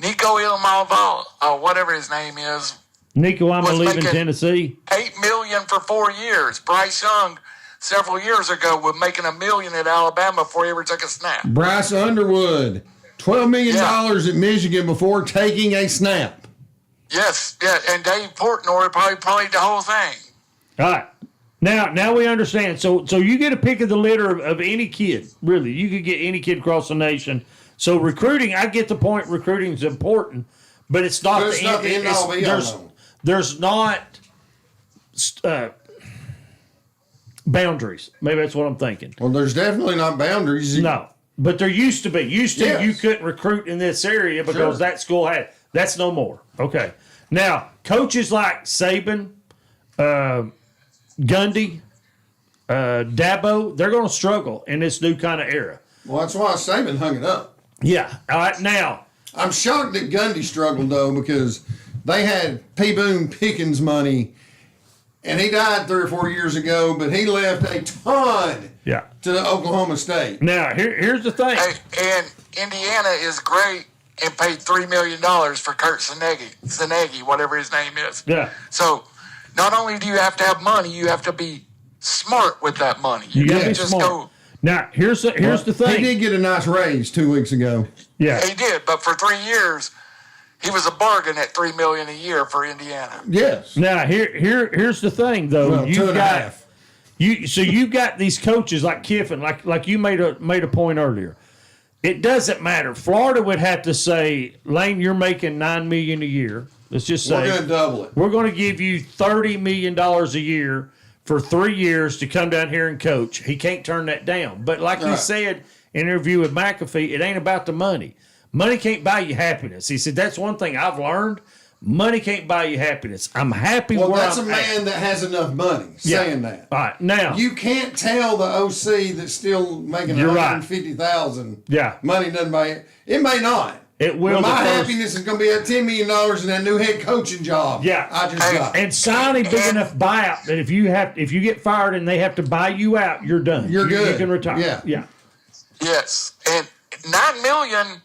Yeah. Nico Ilmaval, whatever his name is. Nico, I'm leaving Tennessee. $8 million for 4 years. Bryce Young, several years ago, was making $1 million at Alabama before he ever took a snap. Bryce Underwood, $12 million at Michigan before taking a snap. Yes, yeah, and Dave Portnoy probably played the whole thing. All right. Now we understand. So you get a pick of the litter of any kid, really. You could get any kid across the nation. So recruiting, I get the point. Recruiting is important, but it's not the end all be all. There's not boundaries. Maybe that's what I'm thinking. Well, there's definitely not boundaries. No, but there used to be. You couldn't recruit in this area because that school had. That's no more. Okay. Now, coaches like Saban, Gundy, Dabo, they're going to struggle in this new kind of era. Well, that's why Saban hung it up. Yeah. All right. Now, I'm shocked that Gundy struggled, though, because they had P. Boone Pickens money, and he died 3 or 4 years ago, but he left a ton to Oklahoma State. Now, here's the thing. Hey, and Indiana is great and paid $3 million for Kurt Zenegi, whatever his name is. Yeah. So not only do you have to have money, you have to be smart with that money. You got to be smart. Now, here's the thing. He did get a nice raise 2 weeks ago. Yeah. He did, but for 3 years, he was a bargain at $3 million a year for Indiana. Yes. Now, here's the thing, though. Well, 2.5. You've got these coaches like Kiffin, like you made a point earlier. It doesn't matter. Florida would have to say, Lane, you're making $9 million a year. Let's just say we're going to double it. We're going to give you $30 million a year for 3 years to come down here and coach. He can't turn that down. But like he said in an interview with McAfee, it ain't about the money. Money can't buy you happiness. He said, that's one thing I've learned. Money can't buy you happiness. I'm happy where that's I'm a man that has enough money saying that. All right, now. You can't tell the OC that's still making $150,000. Yeah. Money doesn't buy it. It may not. It will. But my happiness is going to be at $10 million in that new head coaching job. Yeah. I just got. And sign a big enough buyout that if you get fired and they have to buy you out, you're done. You're good. You can retire. Yeah. Yes. And $9 million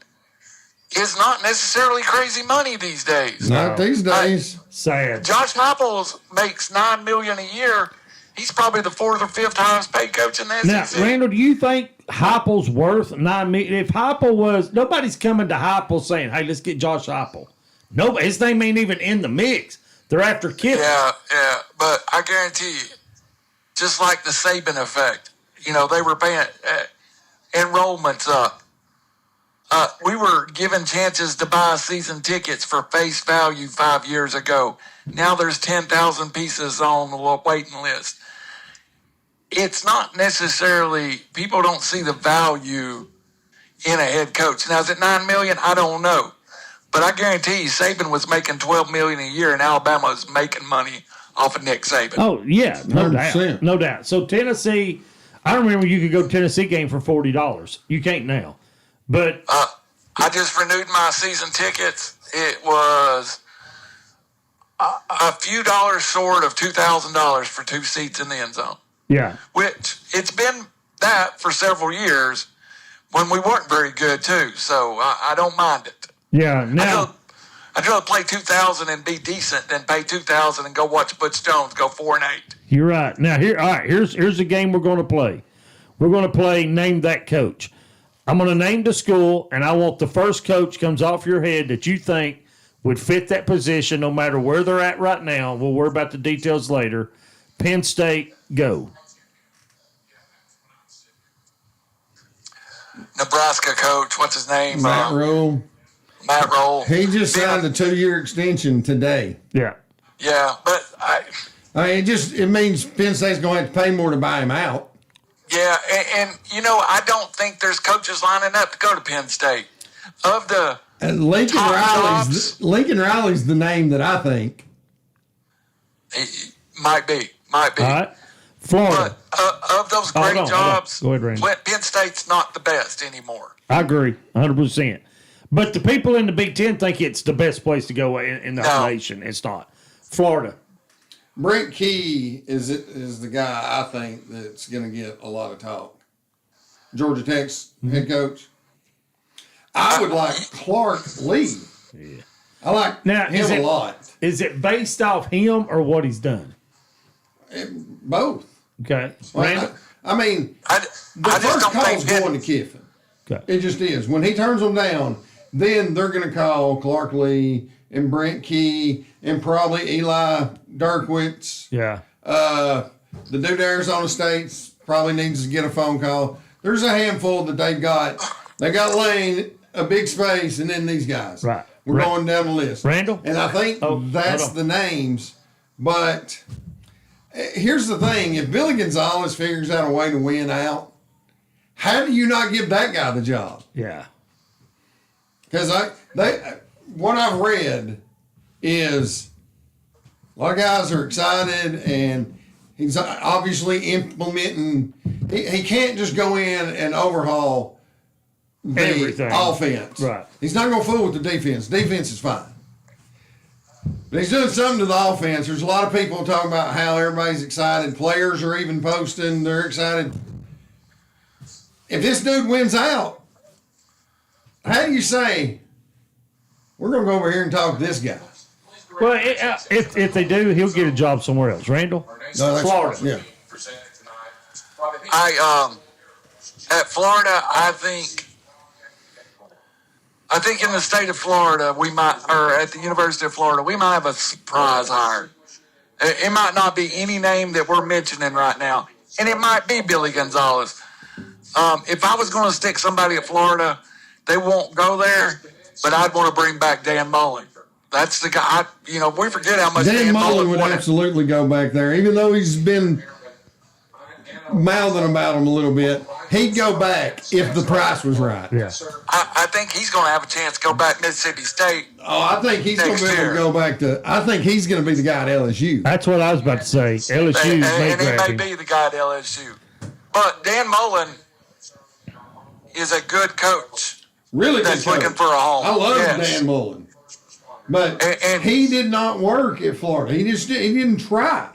is not necessarily crazy money these days. Not these days. Sad. Josh Heupel makes $9 million a year. He's probably the 4th or 5th highest paid coach in the SEC. Now, Randall, do you think Heupel's worth $9 million? If Heupel was, nobody's coming to Heupel saying, "Hey, let's get Josh Heupel." Nobody. His name ain't even in the mix. They're after Kiffin. Yeah. But I guarantee you, just like the Saban effect, they were paying enrollments up. We were given chances to buy season tickets for face value 5 years ago. Now there's 10,000 pieces on the waiting list. It's not necessarily, people don't see the value in a head coach. Now, is it $9 million? I don't know. But I guarantee you, Saban was making $12 million a year, and Alabama was making money off of Nick Saban. Oh, yeah, no 100%. doubt. No doubt. So Tennessee, I remember you could go to Tennessee game for $40. You can't now. But I just renewed my season tickets. It was a few dollars short of $2,000 for 2 seats in the end zone. yeah. Which it's been that for several years when we weren't very good too. So I don't mind it. Yeah. Now, I'd rather play 2,000 and be decent than pay 2,000 and go watch Butch Jones go 4-8. you're right. Now here's the game we're going to play. We're going to play Name That Coach. I'm going to name the school, and I want the first coach comes off your head that you think would fit that position, no matter where they're at right now. We'll worry about the details later. Penn State, go. Nebraska coach, what's his name? Matt Rule. Matt Roll. He just signed a 2-year extension today. Yeah. Yeah, but It means Penn State's going to have to pay more to buy him out. yeah, and I don't think there's coaches lining up to go to Penn State. Of the And Lincoln Jobs. Riley's the name that I think. might be. All right. Florida. But of those great Hold on. jobs, Go ahead, Randy. Penn State's not the best anymore. I agree, 100%. But the people in the Big Ten think it's the best place to go in the whole nation. It's not. Florida. Brent Key is the guy I think that's going to get a lot of talk. Georgia Tech's head coach. I would like Clark Lee. Yeah. I like him a lot. Is it based off him or what he's done? Both. Okay. Well, I mean, I the just first don't call's think going to Kiffin. Okay. It just is. When he turns them down, then they're going to call Clark Lee and Brent Key and probably Eli Dirkwitz. Yeah. The dude at Arizona State probably needs to get a phone call. There's a handful that they've got. They got Lane, a big space, and then these guys. Right. We're going down the list. Randall? And I think that's the names. But here's the thing. If Billy Gonzalez figures out a way to win out, how do you not give that guy the job? Yeah. Because what I've read is a lot of guys are excited, and he's obviously implementing. He can't just go in and overhaul Everything. the offense. Right. He's not going to fool with the defense. Defense is fine. But he's doing something to the offense. There's a lot of people talking about how everybody's excited. Players are even posting they're excited. If this dude wins out, how do you say, we're going to go over here and talk to this guy? Well, if they do, he'll get a job somewhere else. Randall? No, Florida. Yeah. At Florida, I think in the state of Florida, or at the University of Florida, we might have a surprise hire. It might not be any name that we're mentioning right now, and it might be Billy Gonzalez. If I was going to stick somebody at Florida, they won't go there, but I'd want to bring back Dan Mullen. That's the guy. We forget how much Dan Mullen Mullen would wanted. absolutely go back there, even though he's been mouthing about him a little bit. He'd go back if the price was right. Yeah. I think he's going to have a chance to go back to Mississippi State. Oh, I think he's going to be able to go back to. I think he's going to be the guy at LSU. That's what I was about to say. LSU And may he grab may him. be the guy at LSU. But Dan Mullen is a good coach Really that's good coach. looking for a home. I love Yes. Dan Mullen, but And he did not work at Florida. He didn't try,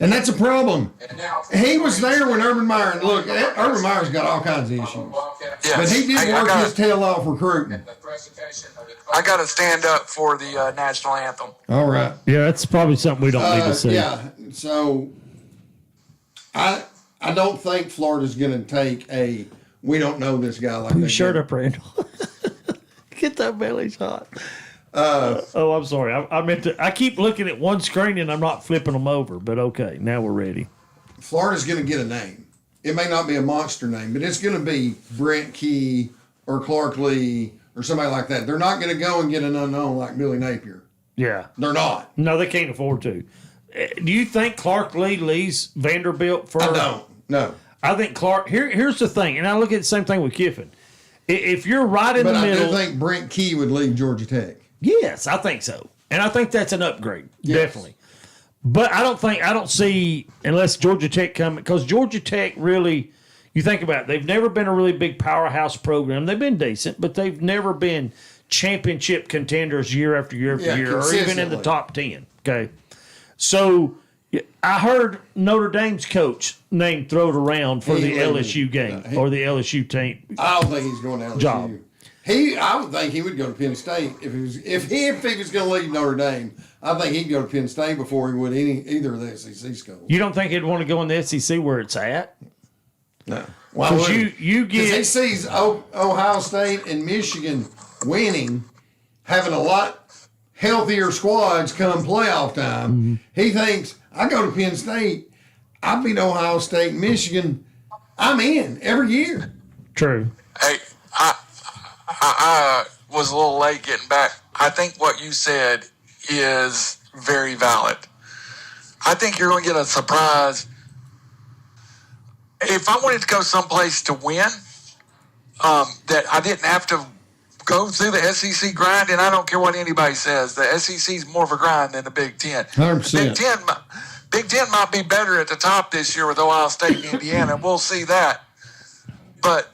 and that's a problem. He was there when Urban Meyer. Look, Urban Meyer's got all kinds of issues, Yes. but he didn't Hey, work his tail off recruiting. I got to stand up for the national anthem. All right. Yeah, that's probably something we don't need to see. Yeah. So I don't think Florida's going to take a. We don't know this guy like that. Shirt up, Randall. Get that belly's hot. Oh, I'm sorry. I meant to. I keep looking at one screen and I'm not flipping them over. But okay, now we're ready. Florida's going to get a name. It may not be a monster name, but it's going to be Brent Key or Clark Lee or somebody like that. They're not going to go and get an unknown like Billy Napier. Yeah. They're not. No, they can't afford to. Do you think Clark Lee leaves Vanderbilt for? I don't. No. I think Clark. Here's the thing, and I look at the same thing with Kiffin. If you're right in But the middle, I do think Brent Key would leave Georgia Tech. yes, I think so, and I think that's an upgrade, definitely. But I don't see unless Georgia Tech come because Georgia Tech really. You think about it, they've never been a really big powerhouse program. They've been decent, but they've never been championship contenders year after year after year, or even in the top 10. Okay. So I heard Notre Dame's coach name thrown around for the LSU game or the LSU team. I don't think he's going to LSU. Job. I would think he would go to Penn State if he was going to leave Notre Dame. I think he'd go to Penn State before he would either of the SEC schools. You don't think he'd want to go in the SEC where it's at? No. Because you get he sees Ohio State and Michigan winning, having a lot healthier squads come playoff time. Mm-hmm. He thinks, I go to Penn State, I beat Ohio State and Michigan, I'm in every year. True. Hey, I was a little late getting back. I think what you said is very valid. I think you're going to get a surprise. If I wanted to go someplace to win, that I didn't have to go through the SEC grind, and I don't care what anybody says, the SEC is more of a grind than the Big Ten. 100%. Big Ten might be better at the top this year with Ohio State and Indiana. We'll see that. But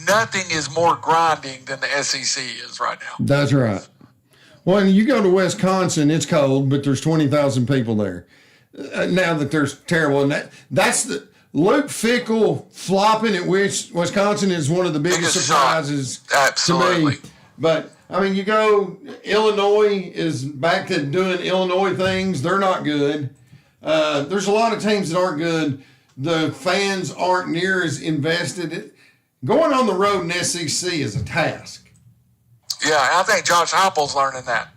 nothing is more grinding than the SEC is right now. That's right. Well, you go to Wisconsin, it's cold, but there's 20,000 people there. Now that there's terrible, and that's the Luke Fickell flopping at Wisconsin is one of the biggest surprises to me. But I mean, you go Illinois is back to doing Illinois things. They're not good. There's a lot of teams that aren't good. The fans aren't near as invested. Going on the road in SEC is a task. Yeah, and I think Josh Heupel's learning that.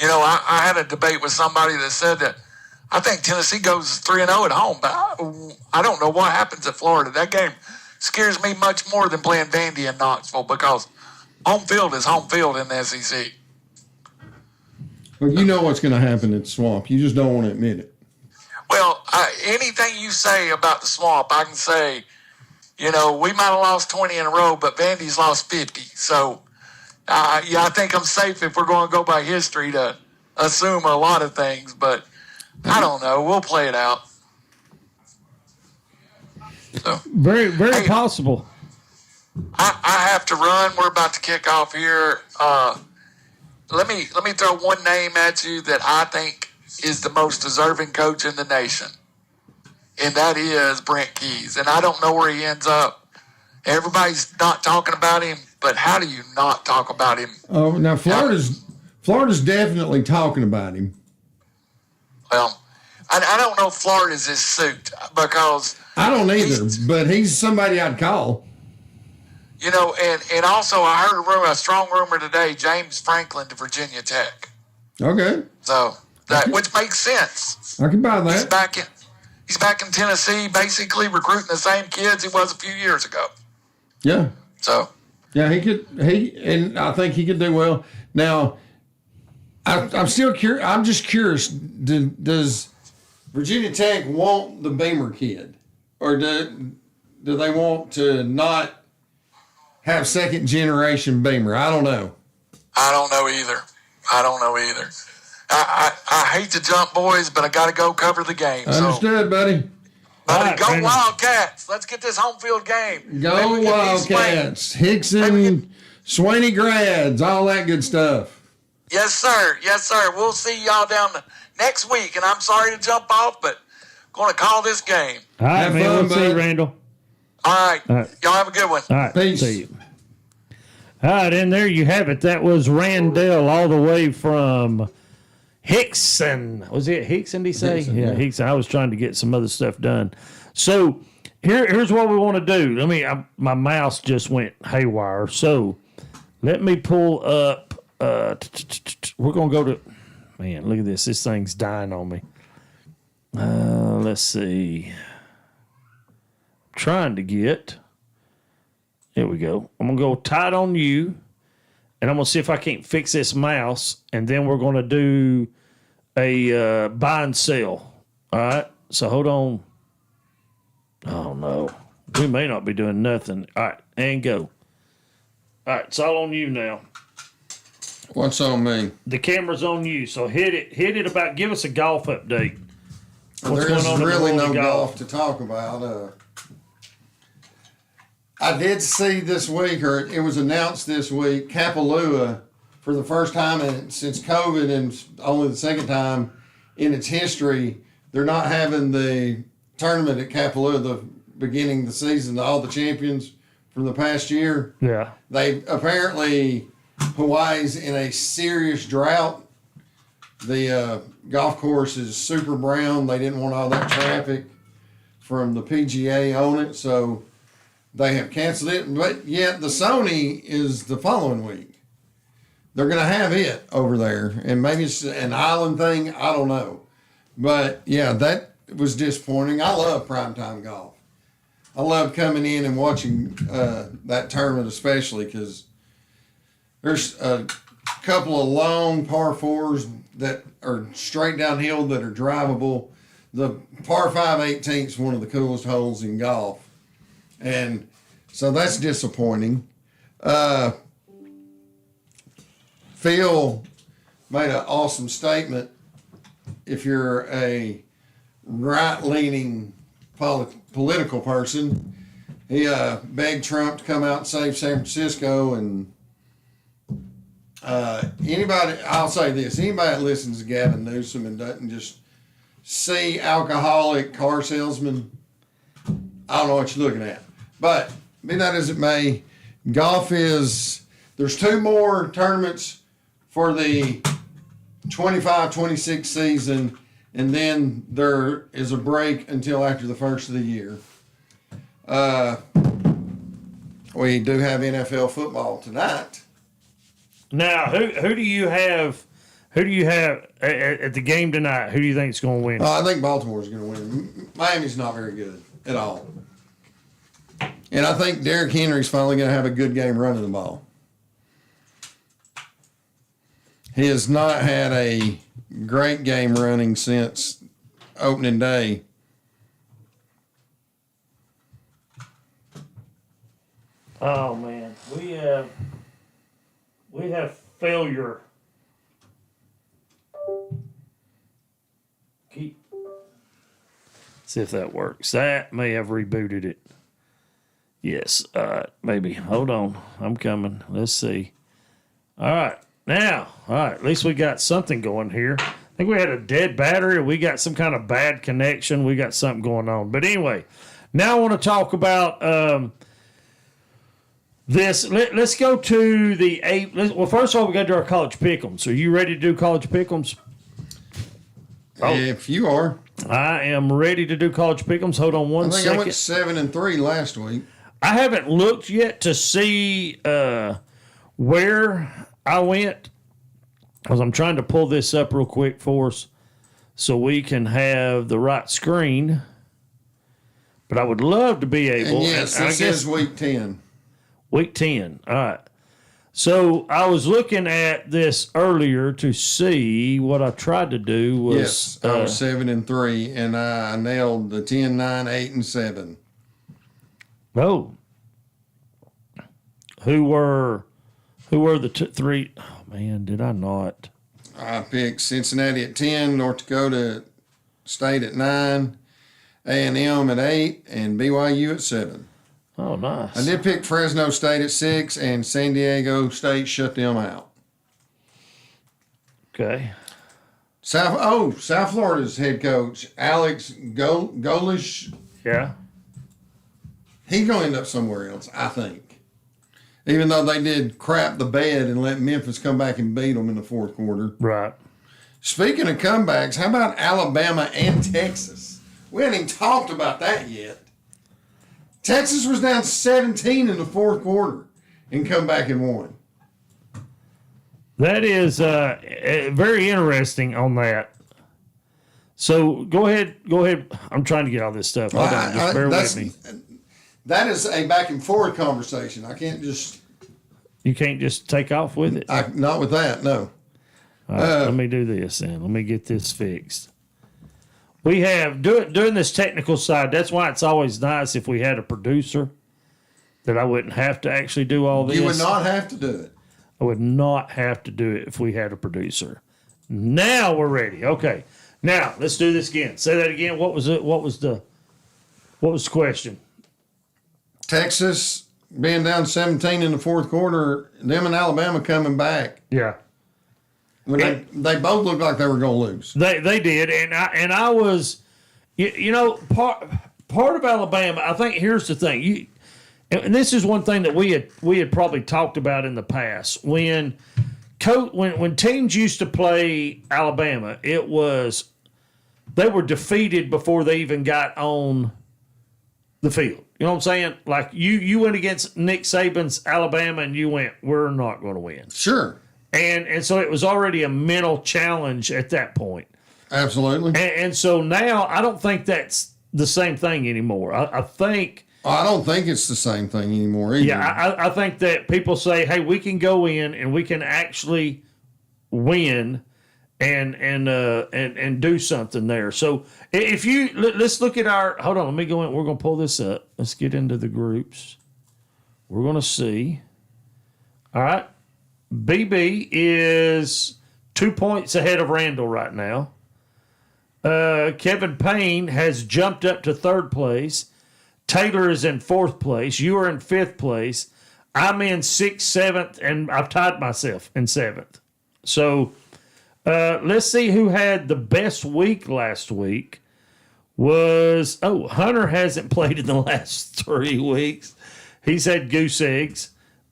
You know, I had a debate with somebody that said that I think Tennessee goes 3-0 at home, but I don't know what happens at Florida. That game scares me much more than playing Vandy in Knoxville because home field is home field in the SEC. Well, you know what's going to happen at the Swamp. You just don't want to admit it. Well, anything you say about the Swamp, I can say, you know, we might have lost 20 in a row, but Vandy's lost 50. So, yeah, I think I'm safe if we're going to go by history to assume a lot of things, but I don't know. We'll play it out. So, very, very possible. I have to run. We're about to kick off here. Let me throw one name at you that I think is the most deserving coach in the nation, and that is Brent Keys. And I don't know where he ends up. Everybody's not talking about him, but how do you not talk about him? Oh, now Florida's definitely talking about him. Well, I don't know if Florida's his suit because I don't either, but he's somebody I'd call. You know, and also I heard a strong rumor today, James Franklin to Virginia Tech. Okay. So which makes sense. I can buy that. He's back in Tennessee, basically recruiting the same kids he was a few years ago. Yeah. So. Yeah, and I think he could do well. Now, I'm still curious. I'm just curious. Does Virginia Tech want the Beamer kid, or do they want to not have second generation Beamer? I don't know. I don't know either. I hate to jump, boys, but I got to go cover the game. Understood, buddy. Buddy, go Wildcats. Let's get this home field game. Go Wildcats. Hickson, Swaney grads, all that good stuff. Yes, sir. We'll see y'all down next week. And I'm sorry to jump off, but going to call this game. All right, man. We'll see you, Randall. All right. Y'all have a good one. All right. Peace. See you. All right, and there you have it. That was Randall all the way from Hickson. Was it Hickson, did he say? Hickson, yeah, Hickson. I was trying to get some other stuff done. So here's what we want to do. My mouse just went haywire. So let me pull up. We're going to go to, man, look at this. This thing's dying on me. Let's see. I'm trying to get, here we go. I'm going to go tight on you, and I'm going to see if I can't fix this mouse, and then we're going to do a buy and sell. All right? So hold on. Oh, don't know. We may not be doing nothing. All right, and go. All right, it's all on you now. What's on me? The camera's on you, so hit it. Hit it about. Give us a golf update. What's There's going on in the really world no of golf to talk about. I did see this week, or it was announced this week, Kapalua, for the first time since COVID and only the second time in its history, they're not having the tournament at Kapalua, the beginning of the season, all the champions from the past year. Yeah. They apparently, Hawaii's in a serious drought. The golf course is super brown. They didn't want all that traffic from the PGA on it, so they have canceled it. But yet the Sony is the following week. They're going to have it over there, and maybe it's an island thing. I don't know. But, yeah, that was disappointing. I love primetime golf. I love coming in and watching that tournament especially because there's a couple of long par fours that are straight downhill that are drivable. The par 5 18th is one of the coolest holes in golf. And so that's disappointing. Phil made an awesome statement. If you're a right-leaning political person, he begged Trump to come out and save San Francisco. And anybody, I'll say this, anybody that listens to Gavin Newsom and doesn't just see alcoholic car salesman, I don't know what you're looking at. But be that as it may, golf is, there's 2 more tournaments for the 25-26 season, and then there is a break until after the first of the year. We do have NFL football tonight. Now, who do you have? Who do you have at the game tonight? Who do you think is going to win? I think Baltimore's going to win. Miami's not very good at all. And I think Derrick Henry's finally going to have a good game running the ball. He has not had a great game running since opening day. Oh man, we have failure. See if that works. That may have rebooted it. Yes, maybe. Hold on, I'm coming. Let's see. All right, now, all right. At least we got something going here. I think we had a dead battery, or we got some kind of bad connection. We got something going on. But anyway, now I want to talk about this. Let's go to the 8. Well, first of all, we got to do our college pick'ems. Are you ready to do college pick'ems? Oh, if you are. I am ready to do college pick'ems. Hold on one second. I went 7-3 last week. I haven't looked yet to see where I went, because I'm trying to pull this up real quick for us so we can have the right screen. But I would love to be able. And yes, this is week 10. Week 10. All right. So I was looking at this earlier to see what I tried to do was. Yes, I was 7-3, and I nailed the 10, 9, 8, and 7. Oh. Who were the 3? Oh man, did I not? I picked Cincinnati at 10, North Dakota State at 9, A&M at 8, and BYU at 7. Oh, nice. I did pick Fresno State at 6, and San Diego State shut them out. Okay. South Florida's head coach, Alex Golish. Yeah. He's going to end up somewhere else, I think. Even though they did crap the bed and let Memphis come back and beat them in the fourth quarter. Right. Speaking of comebacks, how about Alabama and Texas? We haven't even talked about that yet. Texas was down 17 in the fourth quarter and come back and won. That is very interesting on that. So go ahead. I'm trying to get all this stuff. Hold on, just bear with me. That is a back and forth conversation. I can't just. You can't just take off with it. Not with that, no. All right, let me do this then. Let me get this fixed. We have doing this technical side. That's why it's always nice if we had a producer that I wouldn't have to actually do all this. You would not have to do it. I would not have to do it if we had a producer. Now we're ready. Okay. Now let's do this again. Say that again. What was it? What was the question? Texas being down 17 in the fourth quarter, them and Alabama coming back. Yeah. When they both looked like they were going to lose. They did, and I was, part of Alabama. I think here's the thing. And this is one thing that we had probably talked about in the past when teams used to play Alabama, it was they were defeated before they even got on the field. You know what I'm saying? Like you went against Nick Saban's Alabama and you went, we're not going to win. Sure. And so it was already a mental challenge at that point. Absolutely. And so now I don't think that's the same thing anymore. I think. I don't think it's the same thing anymore either. Yeah, I think that people say, hey, we can go in and we can actually win and do something there. So if let's look at hold on, let me go in. We're going to pull this up. Let's get into the groups. We're going to see. All right. BB is 2 points ahead of Randall right now. Kevin Payne has jumped up to third place. Taylor is in fourth place. You are in fifth place. I'm in sixth, seventh, and I've tied myself in seventh. So let's see who had the best week last week. Hunter hasn't played in the last 3 weeks. He's had goose eggs.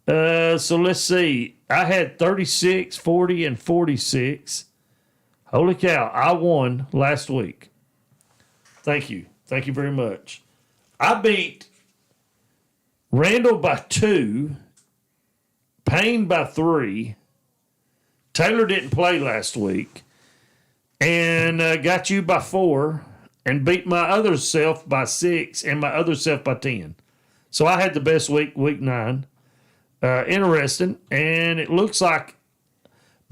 So let's see. I had 36, 40, and 46. Holy cow, I won last week. Thank you. Thank you very much. I beat Randall by 2, Payne by 3. Taylor didn't play last week. And got you by 4 and beat my other self by 6 and my other self by 10. So I had the best week 9. Interesting. And it looks like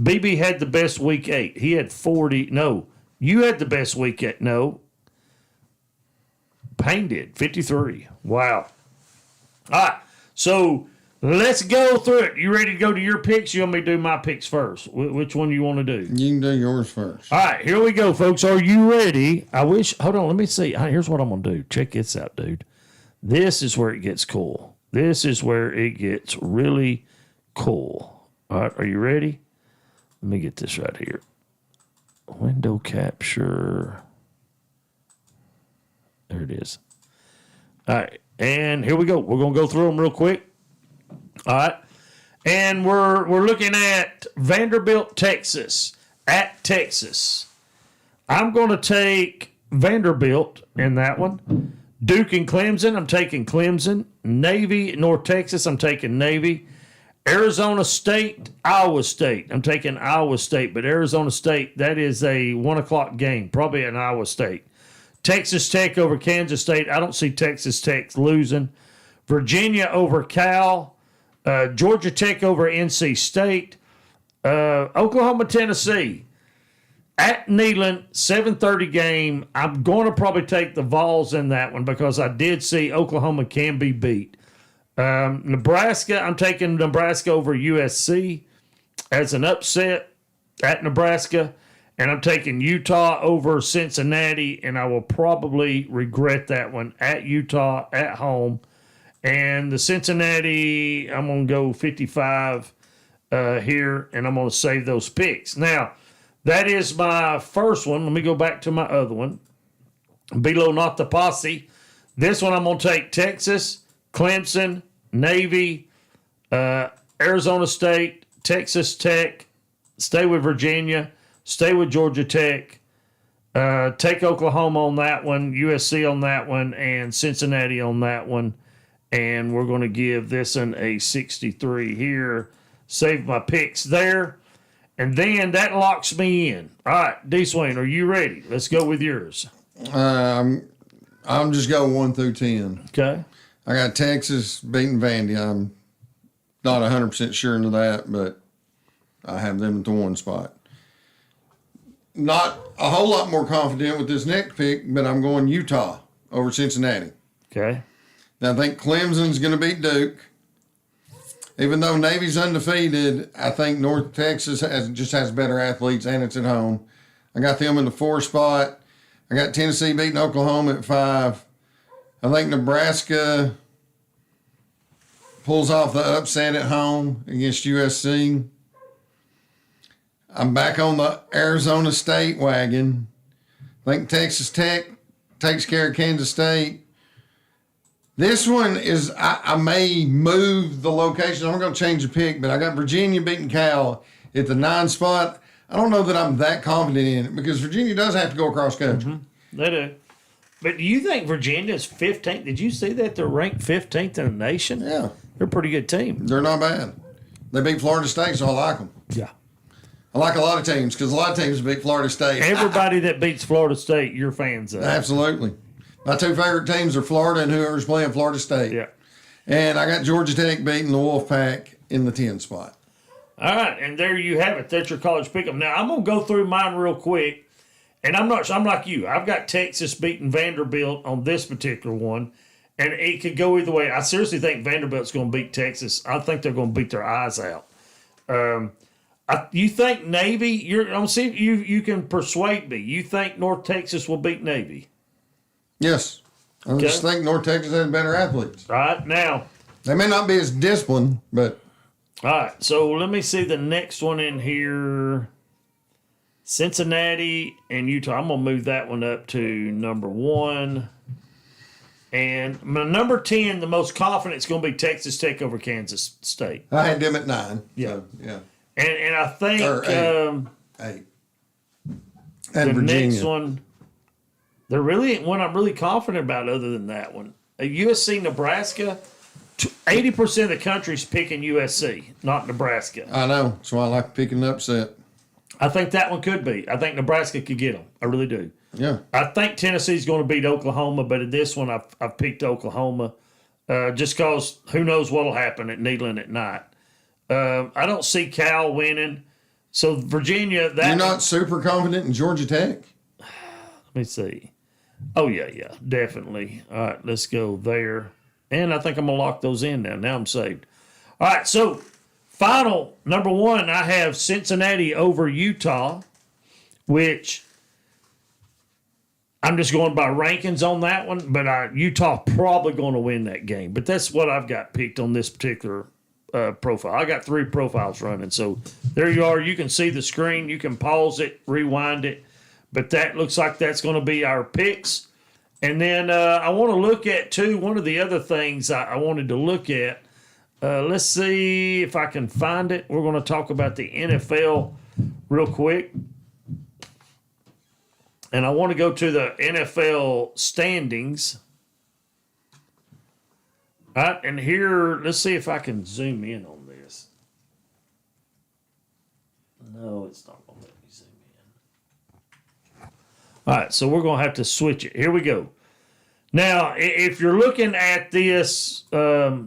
BB had the best week 8. He had 40. No, you had the best week 8. No. Payne did 53. Wow. All right. So let's go through it. You ready to go to your picks? You want me to do my picks first? Which one do you want to do? You can do yours first. All right. Here we go, folks. Are you ready? Hold on. Let me see. Here's what I'm going to do. Check this out, dude. This is where it gets cool. This is where it gets really cool. All right, are you ready? Let me get this right here. Window capture. There it is. All right, and here we go. We're going to go through them real quick. All right, and we're looking at Vanderbilt, Texas, at Texas. I'm going to take Vanderbilt in that one. Duke and Clemson, I'm taking Clemson. Navy, North Texas, I'm taking Navy. Arizona State, Iowa State. I'm taking Iowa State, but Arizona State, that is a 1 o'clock game, probably an Iowa State. Texas Tech over Kansas State. I don't see Texas Tech losing. Virginia over Cal. Georgia Tech over NC State. Oklahoma, Tennessee. At Neyland, 7:30 game. I'm going to probably take the Vols in that one because I did see Oklahoma can be beat. Nebraska, I'm taking Nebraska over USC as an upset at Nebraska. And I'm taking Utah over Cincinnati, and I will probably regret that one at Utah at home. And the Cincinnati, I'm going to go 55 here, and I'm going to save those picks. Now, that is my first one. Let me go back to my other one. Below, not the posse. This one I'm going to take Texas, Clemson, Navy, Arizona State, Texas Tech, stay with Virginia, stay with Georgia Tech, take Oklahoma on that one, USC on that one, and Cincinnati on that one. And we're going to give this one a 63 here. Save my picks there. And then that locks me in. All right, D-Swain, are you ready? Let's go with yours. I'm just going 1 through 10. Okay. I got Texas beating Vandy. I'm not 100% sure into that, but I have them at the 1 spot. not a whole lot more confident with this next pick, but I'm going Utah over Cincinnati. Okay. Now, I think Clemson's going to beat Duke. Even though Navy's undefeated, I think North Texas has better athletes, and it's at home. I got them in the 4 spot. I got Tennessee beating Oklahoma at 5. I think Nebraska pulls off the upset at home against USC. I'm back on the Arizona State wagon. I think Texas Tech takes care of Kansas State. This one is, I may move the location. I'm going to change the pick, but I got Virginia beating Cal at the 9 spot. I don't know that I'm that confident in it because Virginia does have to go across country. Mm-hmm. They do. But do you think Virginia's 15th? Did you see that they're ranked 15th in the nation? Yeah. They're a pretty good team. They're not bad. They beat Florida State, so I like them. Yeah. I like a lot of teams because a lot of teams beat Florida State. Everybody that beats Florida State, you're fans of. Absolutely. My 2 favorite teams are Florida and whoever's playing Florida State. Yeah. And I got Georgia Tech beating the Wolfpack in the 10 spot. All right, and there you have it. That's your college pick'em. Now I'm gonna go through mine real quick, and I'm like you. I've got Texas beating Vanderbilt on this particular one, and it could go either way. I seriously think Vanderbilt's gonna beat Texas. I think they're gonna beat their eyes out. You think Navy? I'm gonna see if you can persuade me. You think North Texas will beat Navy? Yes. I just think North Texas has better athletes. All right, now. They may not be as disciplined, but. All right, so let me see the next one in here. Cincinnati and Utah. I'm going to move that one up to number 1. And my number 10, the most confident, is going to be Texas Tech over Kansas State. I had them at 9. Yeah. So, yeah. And I think 8. And the Virginia. next one, there really ain't one I'm really confident about other than that one. USC, Nebraska. 80% of the country's picking USC, not Nebraska. I know. That's why I like picking the upset. I think that one could be. I think Nebraska could get them. I really do. Yeah. I think Tennessee's going to beat Oklahoma, but at this one, I've picked Oklahoma just because who knows what will happen at Neyland at night. I don't see Cal winning. So, Virginia, that. You're not super confident in Georgia Tech? Let me see. Oh, yeah, definitely. All right, let's go there. And I think I'm going to lock those in now. Now I'm saved. All right, so final, number 1, I have Cincinnati over Utah, which I'm just going by rankings on that one, but Utah probably going to win that game. But that's what I've got picked on this particular profile. I got 3 profiles running. So there you are. You can see the screen. You can pause it, rewind it. But that looks like that's going to be our picks. And then I want to look at, too, one of the other things I wanted to look at. Let's see if I can find it. We're going to talk about the NFL real quick. And I want to go to the NFL standings. All right, and here, let's see if I can zoom in on this. No, it's not going to let me zoom in. All right, so we're going to have to switch it. Here we go. Now, if you're looking at this, I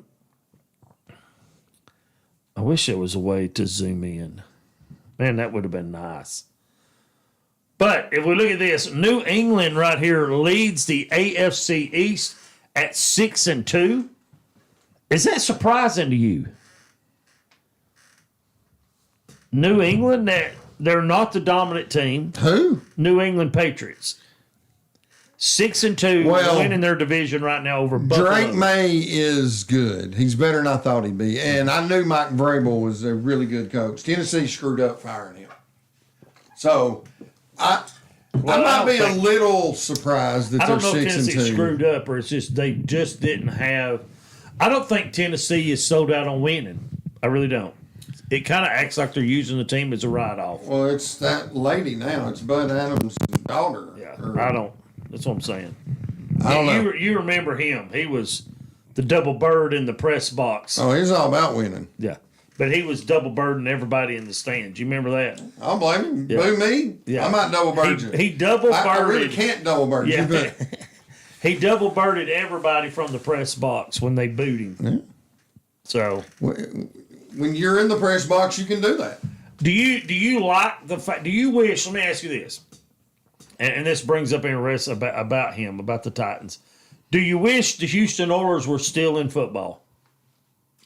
wish there was a way to zoom in. Man, that would have been nice. But if we look at this, New England right here leads the AFC East at 6-2. Is that surprising to you? New England, they're not the dominant team. Who? New England Patriots. 6-2, winning their division right now over Buffalo. Drake May is good. He's better than I thought he'd be. And I knew Mike Vrabel was a really good coach. Tennessee screwed up firing him. So, I might be a little surprised that they're 6-2. I don't know if Tennessee screwed up or it's just they just didn't have. I don't think Tennessee is sold out on winning. I really don't. It kind of acts like they're using the team as a write-off. Well, it's that lady now. It's Bud Adams' daughter. Yeah, I don't. That's what I'm saying. I don't know. You remember him. He was the double bird in the press box. Oh, he's all about winning. Yeah. But he was double birding everybody in the stands. You remember that? I don't blame him. Yeah. Boo me. Yeah. I might double bird you. He double birded. I really can't double bird you. But. He double birded everybody from the press box when they booed him. Yeah. So when you're in the press box, you can do that. Do you like the fact? Do you wish? Let me ask you this, and this brings up interest about him, about the Titans. Do you wish the Houston Oilers were still in football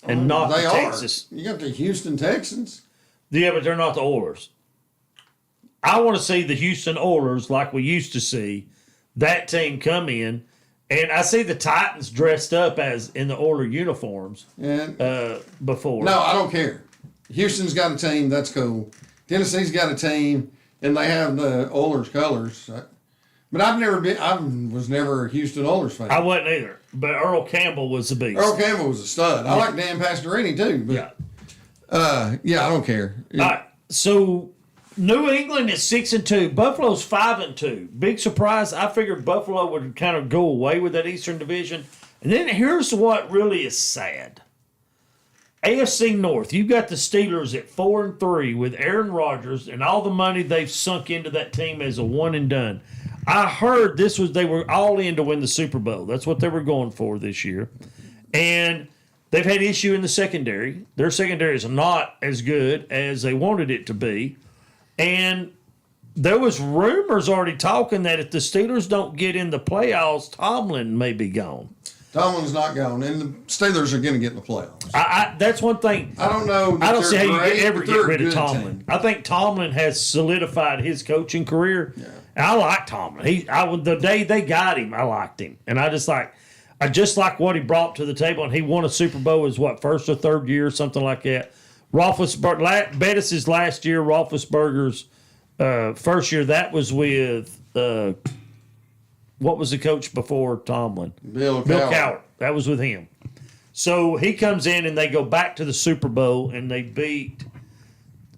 and not They Texas? are. You got the Houston Texans. Yeah, but they're not the Oilers. I want to see the Houston Oilers like we used to see that team come in, and I see the Titans dressed up as in the Oiler uniforms And before. no, I don't care. Houston's got a team. That's cool. Tennessee's got a team, and they have the Oilers colors. But I was never a Houston Oilers fan. I wasn't either. But Earl Campbell was the beast. Earl Campbell was a stud. I like Dan Pastorini too. But I don't care. All right. So New England is 6-2. Buffalo's 5-2. Big surprise. I figured Buffalo would kind of go away with that Eastern Division. And then here's what really is sad. AFC North, you've got the Steelers at 4-3 with Aaron Rodgers and all the money they've sunk into that team as a one and done. I heard they were all in to win the Super Bowl. That's what they were going for this year. And they've had issue in the secondary. Their secondary is not as good as they wanted it to be. And there was rumors already talking that if the Steelers don't get in the playoffs, Tomlin may be gone. Tomlin's not gone, and the Steelers are going to get in the playoffs. That's one thing. I don't know. I don't see how you ever but get they're a rid of good Tomlin. team. I think Tomlin has solidified his coaching career. Yeah. And I like Tomlin. The day they got him, I liked him, and I just like what he brought to the table. And he won a Super Bowl his first or third year, something like that. Bettis' last year, Roethlisberger's first year. That was with. What was the coach before Tomlin? Bill Cowher. That was with him. So he comes in and they go back to the Super Bowl and they beat.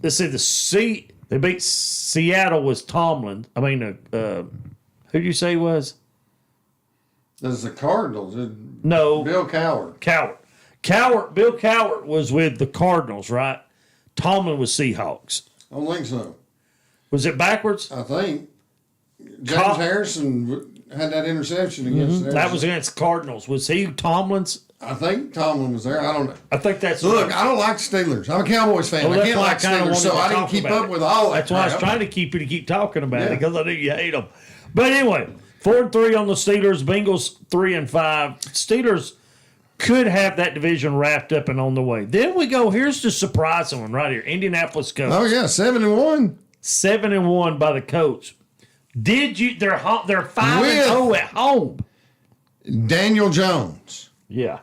Let's see, they beat Seattle. Was Tomlin? I mean, who do you say was? There's the Cardinals. No, Bill Cowher. Bill Cowher was with the Cardinals, right? Tomlin was Seahawks. I don't think so. Was it backwards? I think James Harrison had that interception against That was against Cardinals. Was he Tomlin's? I think Tomlin was there. I don't know. I think that's Look, I don't like the Steelers. I'm a Cowboys fan. Well, I can't like kinda Steelers, wanted so to I didn't talk keep about up it. with all that. That's why I was crap. trying to keep you to keep talking about it Yeah. because I knew you hate them. But anyway, 4-3 on the Steelers. Bengals 3-5. Steelers could have that division wrapped up and on the way. Then we go. Here's the surprising one right here. Indianapolis Colts. Oh yeah, 7-1. 7-1 by the Colts. Did you? They're 5-0 at home. Daniel Jones. Yeah.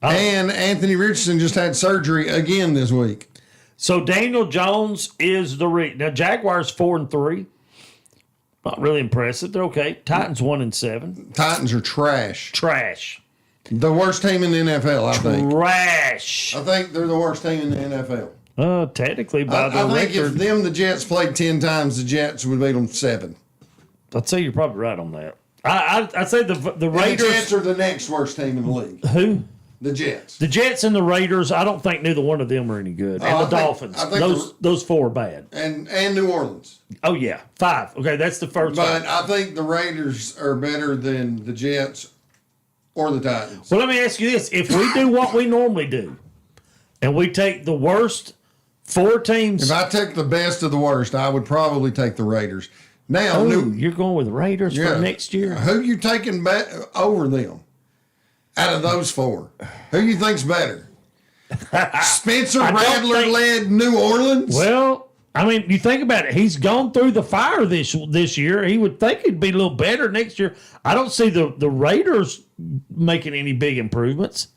And Anthony Richardson just had surgery again this week. So Daniel Jones is the now Jaguars 4-3. Not really impressive. They're okay. Titans 1-7. Titans are trash. Trash. The worst team in the NFL, I think. Trash. I think they're the worst team in the NFL. Technically, by the I think record, if the Jets played 10 times, the Jets would beat them 7. I'd say you're probably right on that. I'd say the And Raiders. the Jets are the next worst team in the league. Who? The Jets. The Jets and the Raiders. I don't think neither one of them are any good. And I the think- Dolphins. I think Those four are bad. And New Orleans. Oh yeah, 5. Okay, that's the first But one. I think the Raiders are better than the Jets or the Titans. Well, let me ask you this: if we do what we normally do, and we take the worst 4 teams, If I took the best of the worst, I would probably take the Raiders. Now, you're going with Raiders for next year. Who you taking over them out of those 4? Who you think's better? Spencer I don't Rattler think- led New Orleans? Well, I mean, you think about it. He's gone through the fire this year. He would think he'd be a little better next year. I don't see the Raiders making any big improvements.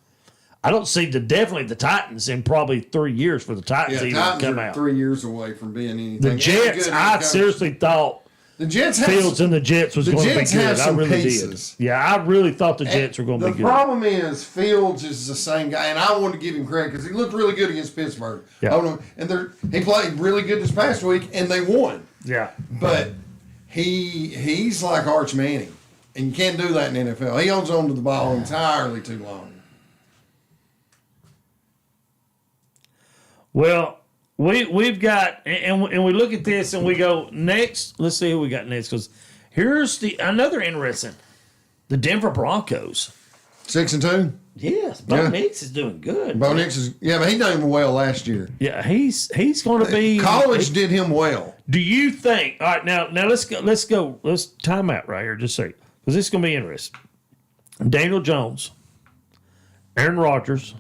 I don't see definitely the Titans in probably 3 years for the Titans yeah, even Titans to come are out. 3 years away from being anything. The And Jets, good I coach. seriously thought The Jets have Fields and the Jets was the going to be Jets good. have I some really pieces. did. Yeah, I really thought the Jets were going to be good. The problem is Fields is the same guy, and I want to give him credit because he looked really good against Pittsburgh. Yeah. Oh, no, and he played really good this past week, and they won. Yeah. But he's like Arch Manning, and you can't do that in the NFL. He holds on to the ball entirely too long. Well, we've got, and we look at this and we go next. Let's see who we got next, because here's another interesting. The Denver Broncos. 6-2. Yes, Bo Nix is doing good. Bo Nix is, but he done him well last year. Yeah, he's going to be. College did him well. Do you think? All right, now let's go. Let's time out right here, just a second, because this is going to be interesting. Daniel Jones, Aaron Rodgers,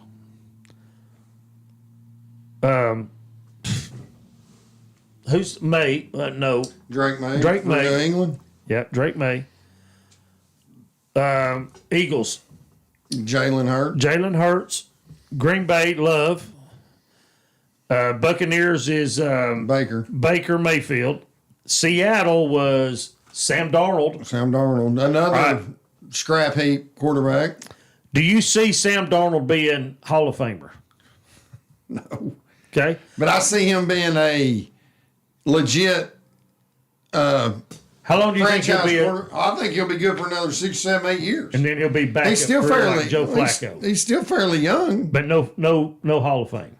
who's May? No, Drake May. Drake May. New England. Yeah, Drake May. Eagles. Jalen Hurts. Green Bay, Love. Buccaneers is Baker Mayfield. Seattle was Sam Darnold. Another scrap heap quarterback. Do you see Sam Darnold being Hall of Famer? No. Okay. But I see him being a legit how long do you think he'll be? I think he'll be good for another 6, 7, 8 years. And then he'll be back. He's still fairly like Joe Flacco. He's still fairly young, but no Hall of Fame.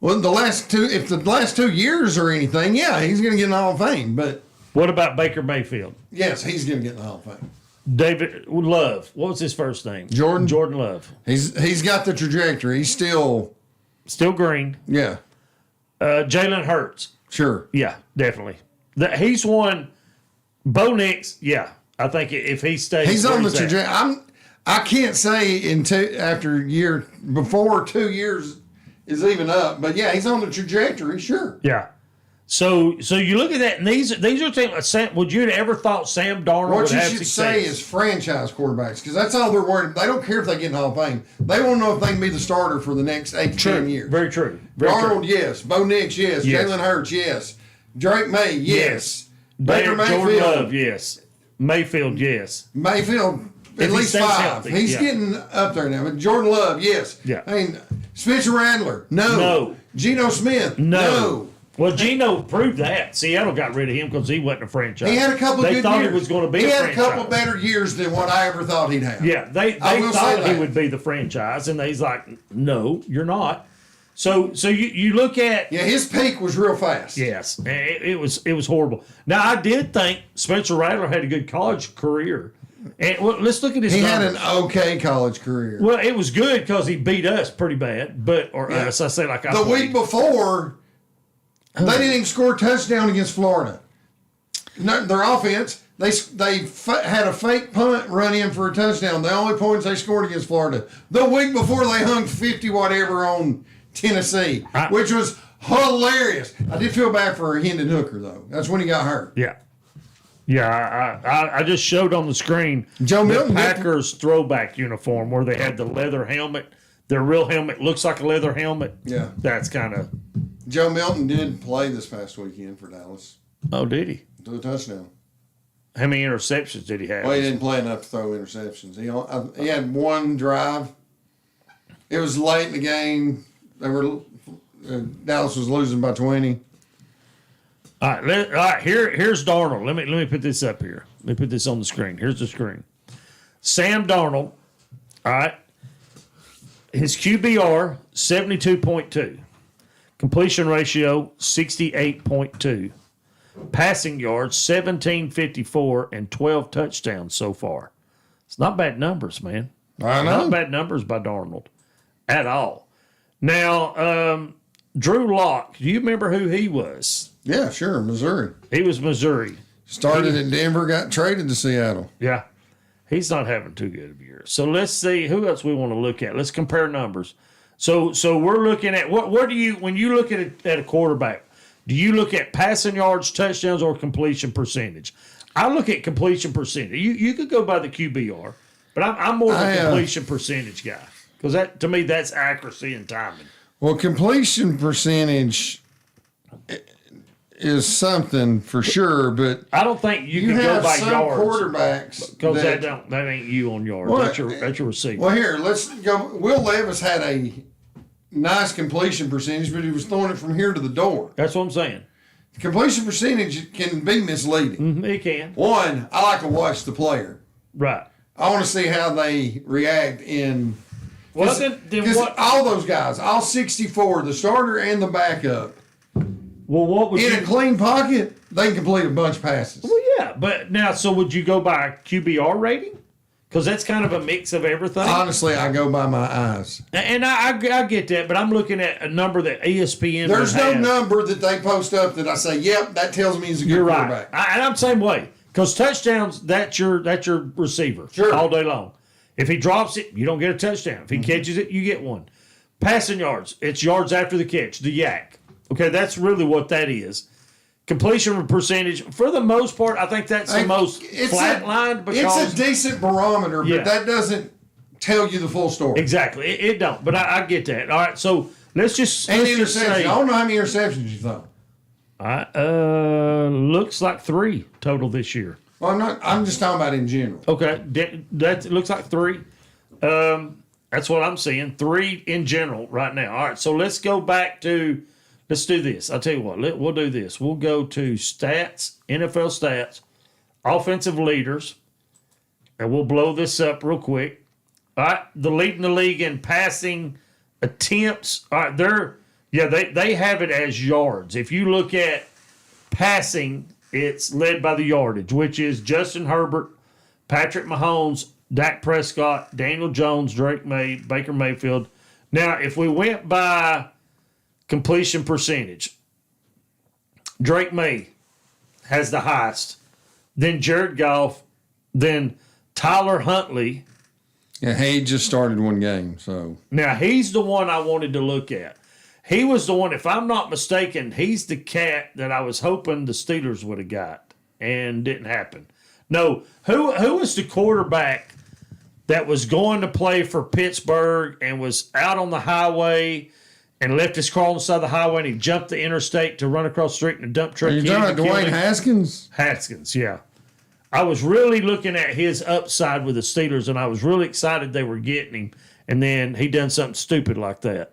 Well, the last 2 years or anything, yeah, he's going to get in the Hall of Fame. But what about Baker Mayfield? Yes, he's going to get in the Hall of Fame. David Love. What was his first name? Jordan Love. He's got the trajectory. He's still green. Yeah. Jalen Hurts. Sure. Yeah, definitely. He's won. Bo Nix. Yeah, I think if he stays, he's on the trajectory. I can't say before 2 years is even up, but yeah, he's on the trajectory. Sure. Yeah. So you look at that, and these are things. Would you have ever thought Sam Darnold would have success? What you should say is franchise quarterbacks, because that's all they're worried about. They don't care if they get in the Hall of Fame. They want to know if they can be the starter for the next 8 to 10 years. Very true. Darnold, yes. Bo Nix, yes. Jalen Hurts, yes. Drake May, yes. Baker Mayfield, Jordan Love, yes. Mayfield, yes. Mayfield, at least 5. Healthy, he's getting up there now. But Jordan Love, yes. Yeah. I mean, Spencer Rattler, no. Geno Smith, no. Well, Geno proved that. Seattle got rid of him because he wasn't a franchise. He had a couple of good years. They thought he was going to be a franchise. He had a couple better years than what I ever thought he'd have. Yeah, they thought he would be the franchise, and he's like, no, you're not. So you look at his peak was real fast. Yes, it was horrible. Now I did think Spencer Rattler had a good college career, and let's look at his. He numbers. had an okay college career. Well, it was good because he beat us pretty bad, us. I say like the week before, they didn't even score a touchdown against Florida. No, their offense. They had a fake punt run in for a touchdown. The only points they scored against Florida. The week before, they hung 50 whatever on Tennessee, which was hilarious. I did feel bad for Hendon Hooker, though. That's when he got hurt. Yeah. Yeah, I just showed on the screen Joe Milton Packers throwback uniform where they had the leather helmet. Their real helmet looks like a leather helmet. Yeah. That's kind of... Joe Milton did play this past weekend for Dallas. Oh, did he? Threw a touchdown. How many interceptions did he have? Well, he didn't play enough to throw interceptions. He had one drive. It was late in the game. Dallas was losing by 20. All right. Here's Darnold. Let me put this up here. Let me put this on the screen. Here's the screen. Sam Darnold. All right. His QBR 72.2, completion ratio 68.2, passing yards 1754, and 12 touchdowns so far. It's not bad numbers, man. I know. Not bad numbers by Darnold at all. Now, Drew Lock, do you remember who he was? Yeah, sure, Missouri. He was Missouri. Started in Denver, got traded to Seattle. Yeah. He's not having too good of a year. So let's see who else we want to look at. Let's compare numbers. So we're looking at what do you when you look at a quarterback, do you look at passing yards, touchdowns, or completion percentage? I look at completion percentage. You could go by the QBR, but I'm more of a completion percentage guy because that to me that's accuracy and timing. Well, completion percentage is something for sure, but I don't think you can go by some yards. Quarterbacks because that ain't you on yards. Well, that's your receiver. Well, here let's go. Will Levis had a nice completion percentage, but he was throwing it from here to the door. That's what I'm saying. Completion percentage can be misleading. It can. One, I like to watch the player. Right. I want to see how they react in. Well, then what? All those guys, all 64, the starter and the backup. Well, what would a clean pocket, they can complete a bunch of passes. Well, yeah, but now, so would you go by QBR rating? Because that's kind of a mix of everything. Honestly, I go by my eyes. And I get that, but I'm looking at a number that ESPN There's no has. number that they post up that I say, yep, that tells me he's a good You're quarterback. right. And I'm the same way. Because touchdowns, that's your receiver all day long. If he drops it, you don't get a touchdown. If he catches it, you get one. Passing yards, it's yards after the catch, the yak. Okay, that's really what that is. Completion percentage, for the most part, I think that's the most flatlined. Because it's a decent barometer, but that doesn't tell you the full story. Exactly. It don't, but I get that. All right, so let's just say. I don't know how many interceptions you throw. Looks like 3 total this year. Well, I'm just talking about in general. Okay, that looks like 3. That's what I'm seeing. 3 in general right now. All right, so let's go back to. Let's do this. I'll tell you what. We'll do this. We'll go to stats, NFL stats, offensive leaders, and we'll blow this up real quick. All right, the leading the league in passing attempts. All right, they have it as yards. If you look at passing, it's led by the yardage, which is Justin Herbert, Patrick Mahomes, Dak Prescott, Daniel Jones, Drake May, Baker Mayfield. Now, if we went by completion percentage, Drake May has the highest, then Jared Goff, then Tyler Huntley. Yeah, he just started one game, so. Now, he's the one I wanted to look at. He was the one, if I'm not mistaken, he's the cat that I was hoping the Steelers would have got, and didn't happen. No, who was the quarterback that was going to play for Pittsburgh and was out on the highway and left his car on the side of the highway and he jumped the interstate to run across the street in a dump truck? Are you talking about Dwayne Haskins? Haskins, yeah. I was really looking at his upside with the Steelers, and I was really excited they were getting him, and then he done something stupid like that.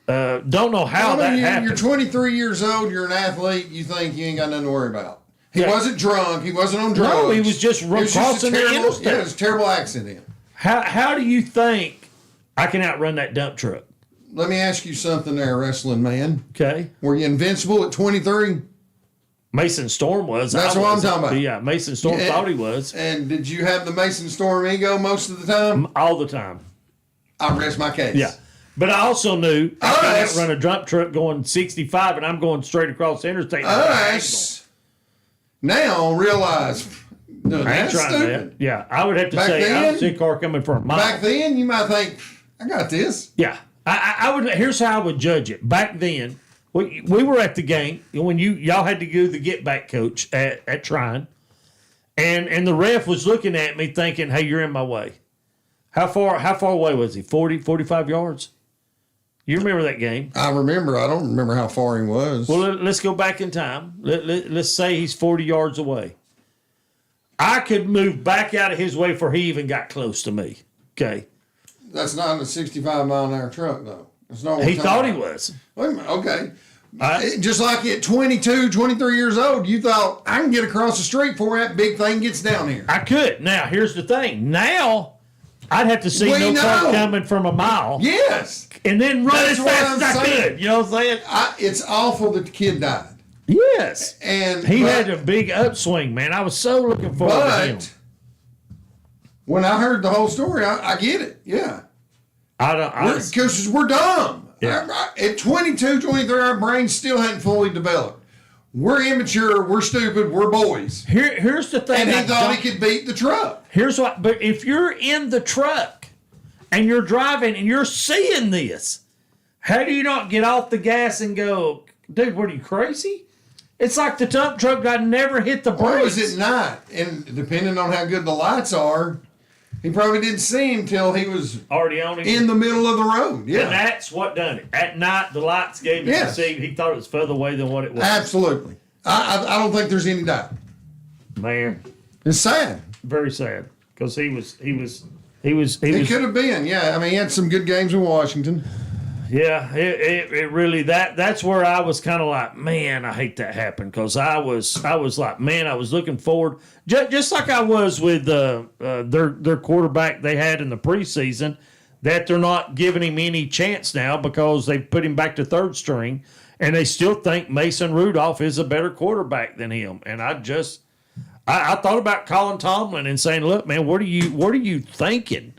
Don't know how that happened. You're 23 years old. You're an athlete. You think you ain't got nothing to worry about. He wasn't drunk. He wasn't on drugs. No, he was just crossing the interstate. Yeah, it was a terrible accident. How do you think I can outrun that dump truck? Let me ask you something there, wrestling man. Okay. Were you invincible at 23? Mason Storm was. That's what I'm talking about. Yeah, Mason Storm thought he was. And did you have the Mason Storm ego most of the time? All the time. I rest my case. Yeah. But I also knew I can't run a dump truck going 65 and I'm going straight across the interstate. Now realize, no, that's stupid. That. Yeah, I would have to say I see a car coming for a mile. Back then, you might think, I got this. Yeah. I would. Here's how I would judge it. Back then, we were at the game when y'all had to do the get back coach at Trine, and the ref was looking at me thinking, "Hey, you're in my way." How far away was he? 40, 45 yards? You remember that game? I remember. I don't remember how far he was. Well, let's go back in time. Let's say he's 40 yards away. I could move back out of his way before he even got close to me. Okay. That's not a 65-mile-an-hour truck, though. That's not what he thought he was. Wait a minute. Okay. Just like at 22, 23 years old, you thought, I can get across the street before that big thing gets down here. I could. Now, here's the thing. Now, I'd have to see car coming from a mile. Yes. And then run as fast as I could. You know what I'm saying? It's awful that the kid died. Yes. And he had a big upswing, man. I was so looking forward to him. When I heard the whole story, I get it. Yeah. Because we're dumb. Yeah. At 22, 23, our brains still hadn't fully developed. We're immature. We're stupid. We're boys. Here's the thing. And he thought he could beat the truck. But if you're in the truck and you're driving and you're seeing this, how do you not get off the gas and go, dude, what are you, crazy? It's like the dump truck guy never hit the brakes. Or was it not? And depending on how good the lights are, he probably didn't see him till he was already on him in the middle of the road. Yeah. And that's what done it. At night, the lights gave him the seat. He thought it was further away than what it was. Absolutely. I don't think there's any doubt. Man. It's sad. Very sad. Because he could have been, yeah. I mean, he had some good games in Washington. Yeah, it really that's where I was kind of like, man, I hate that happened, because I was like, man, I was looking forward, just like I was with their quarterback they had in the preseason, that they're not giving him any chance now because they put him back to third string, and they still think Mason Rudolph is a better quarterback than him, and I I thought about calling Tomlin and saying, "Look, man, what are you thinking?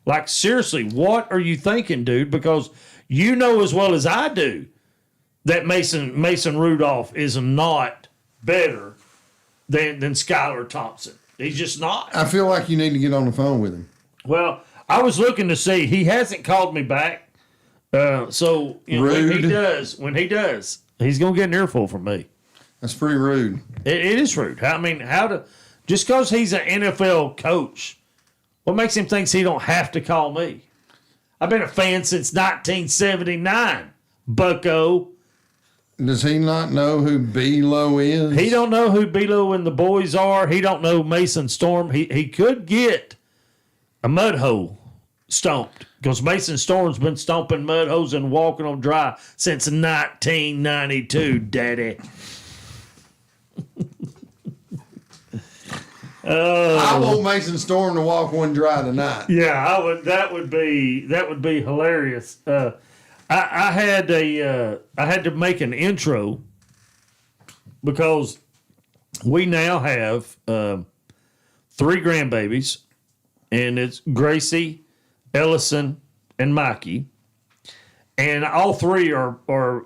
Like, seriously, what are you thinking, dude? Because you know as well as I do that Mason Rudolph is not better than Skylar Thompson. He's just not." I feel like you need to get on the phone with him. Well, I was looking to see. He hasn't called me back. So when he does, he's gonna get an earful from me. That's pretty rude. It is rude. I mean, just because he's an NFL coach, what makes him think he don't have to call me? I've been a fan since 1979, bucko. Does he not know who B-Lo is? He don't know who B-Lo and the Boyz are. He don't know Mason Storm. He could get a mud hole stomped because Mason Storm's been stomping mud holes and walking on dry since 1992, daddy. I want Mason Storm to walk one dry tonight. Yeah, I would. That would be hilarious. I had to make an intro because we now have 3 grandbabies, and it's Gracie, Ellison, and Mikey, and all 3 are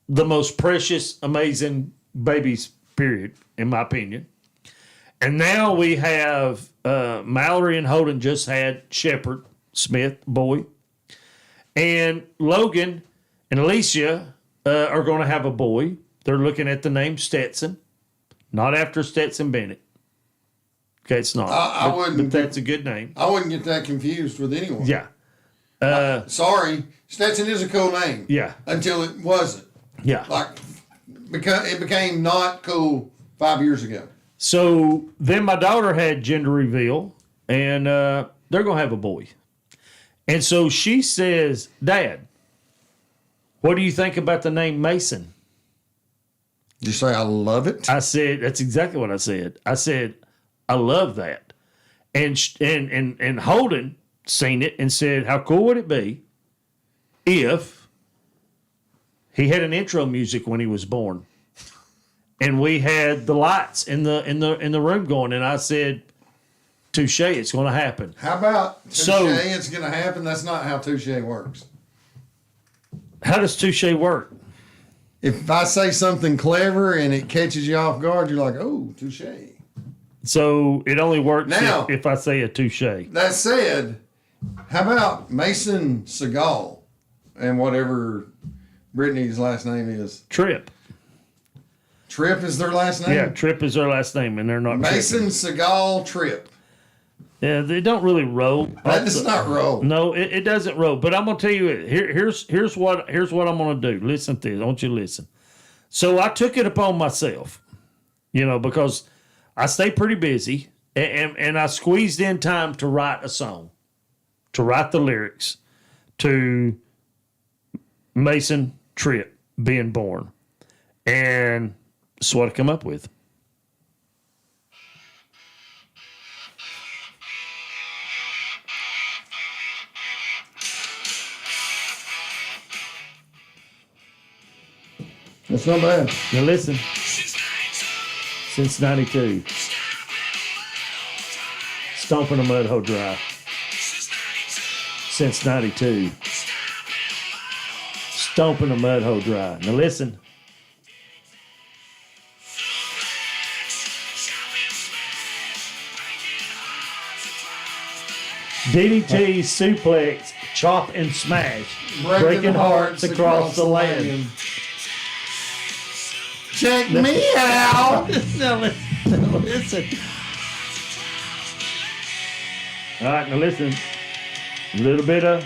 the most precious, amazing babies. Period, in my opinion. And now we have Mallory and Holden just had Shepherd Smith boy. And Logan and Alicia are going to have a boy. They're looking at the name Stetson, not after Stetson Bennett. Okay, it's not. I wouldn't. But that's a good name. I wouldn't get that confused with anyone. Yeah. Sorry, Stetson is a cool name. Yeah. Until it wasn't. Yeah. Like, because it became not cool 5 years ago. So then my daughter had gender reveal, and they're going to have a boy. And so she says, "Dad, what do you think about the name Mason?" Did you say, "I love it"? I said, that's exactly what I said. I said, "I love that." And Holden seen it and said, "How cool would it be if he had an intro music when he was born, and we had the lights in the room going?" And I said, "Touche, it's going to happen." How about touche? It's going to happen. That's not how touche works. How does touche work? If I say something clever and it catches you off guard, you're like, "Oh, touche." So it only works now, if I say a touche. That said, how about Mason Segal and whatever Brittany's last name is? Tripp. Tripp is their last name? Yeah, Tripp is their last name, and they're not Mason Segal Tripp. Yeah, they don't really roll. That does not roll. No, it doesn't roll. But I'm gonna tell you, here's what I'm gonna do. Listen to this. I want you to listen. So I took it upon myself, because I stay pretty busy, and I squeezed in time to write a song, to write the lyrics to Mason Tripp being born, and that's what I come up with. That's not bad. Now listen. Since 92. Stomping a mud hole dry. Since 92. Stomping a mud hole dry. Now listen. DDT, suplex, chop and smash. Breaking hearts across the land. Check me out. Now listen. All right, now listen. A little bit of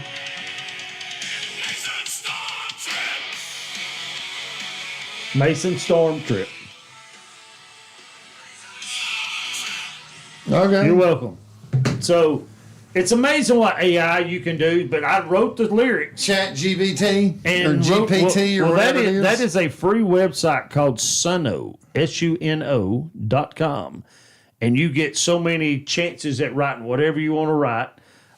Mason Storm Trip. Okay. You're welcome. So it's amazing what AI you can do, but I wrote the lyrics. Chat GPT or wrote, GPT or whatever it is. That is a free website called Suno, SUNO.com. And you get so many chances at writing whatever you want to write.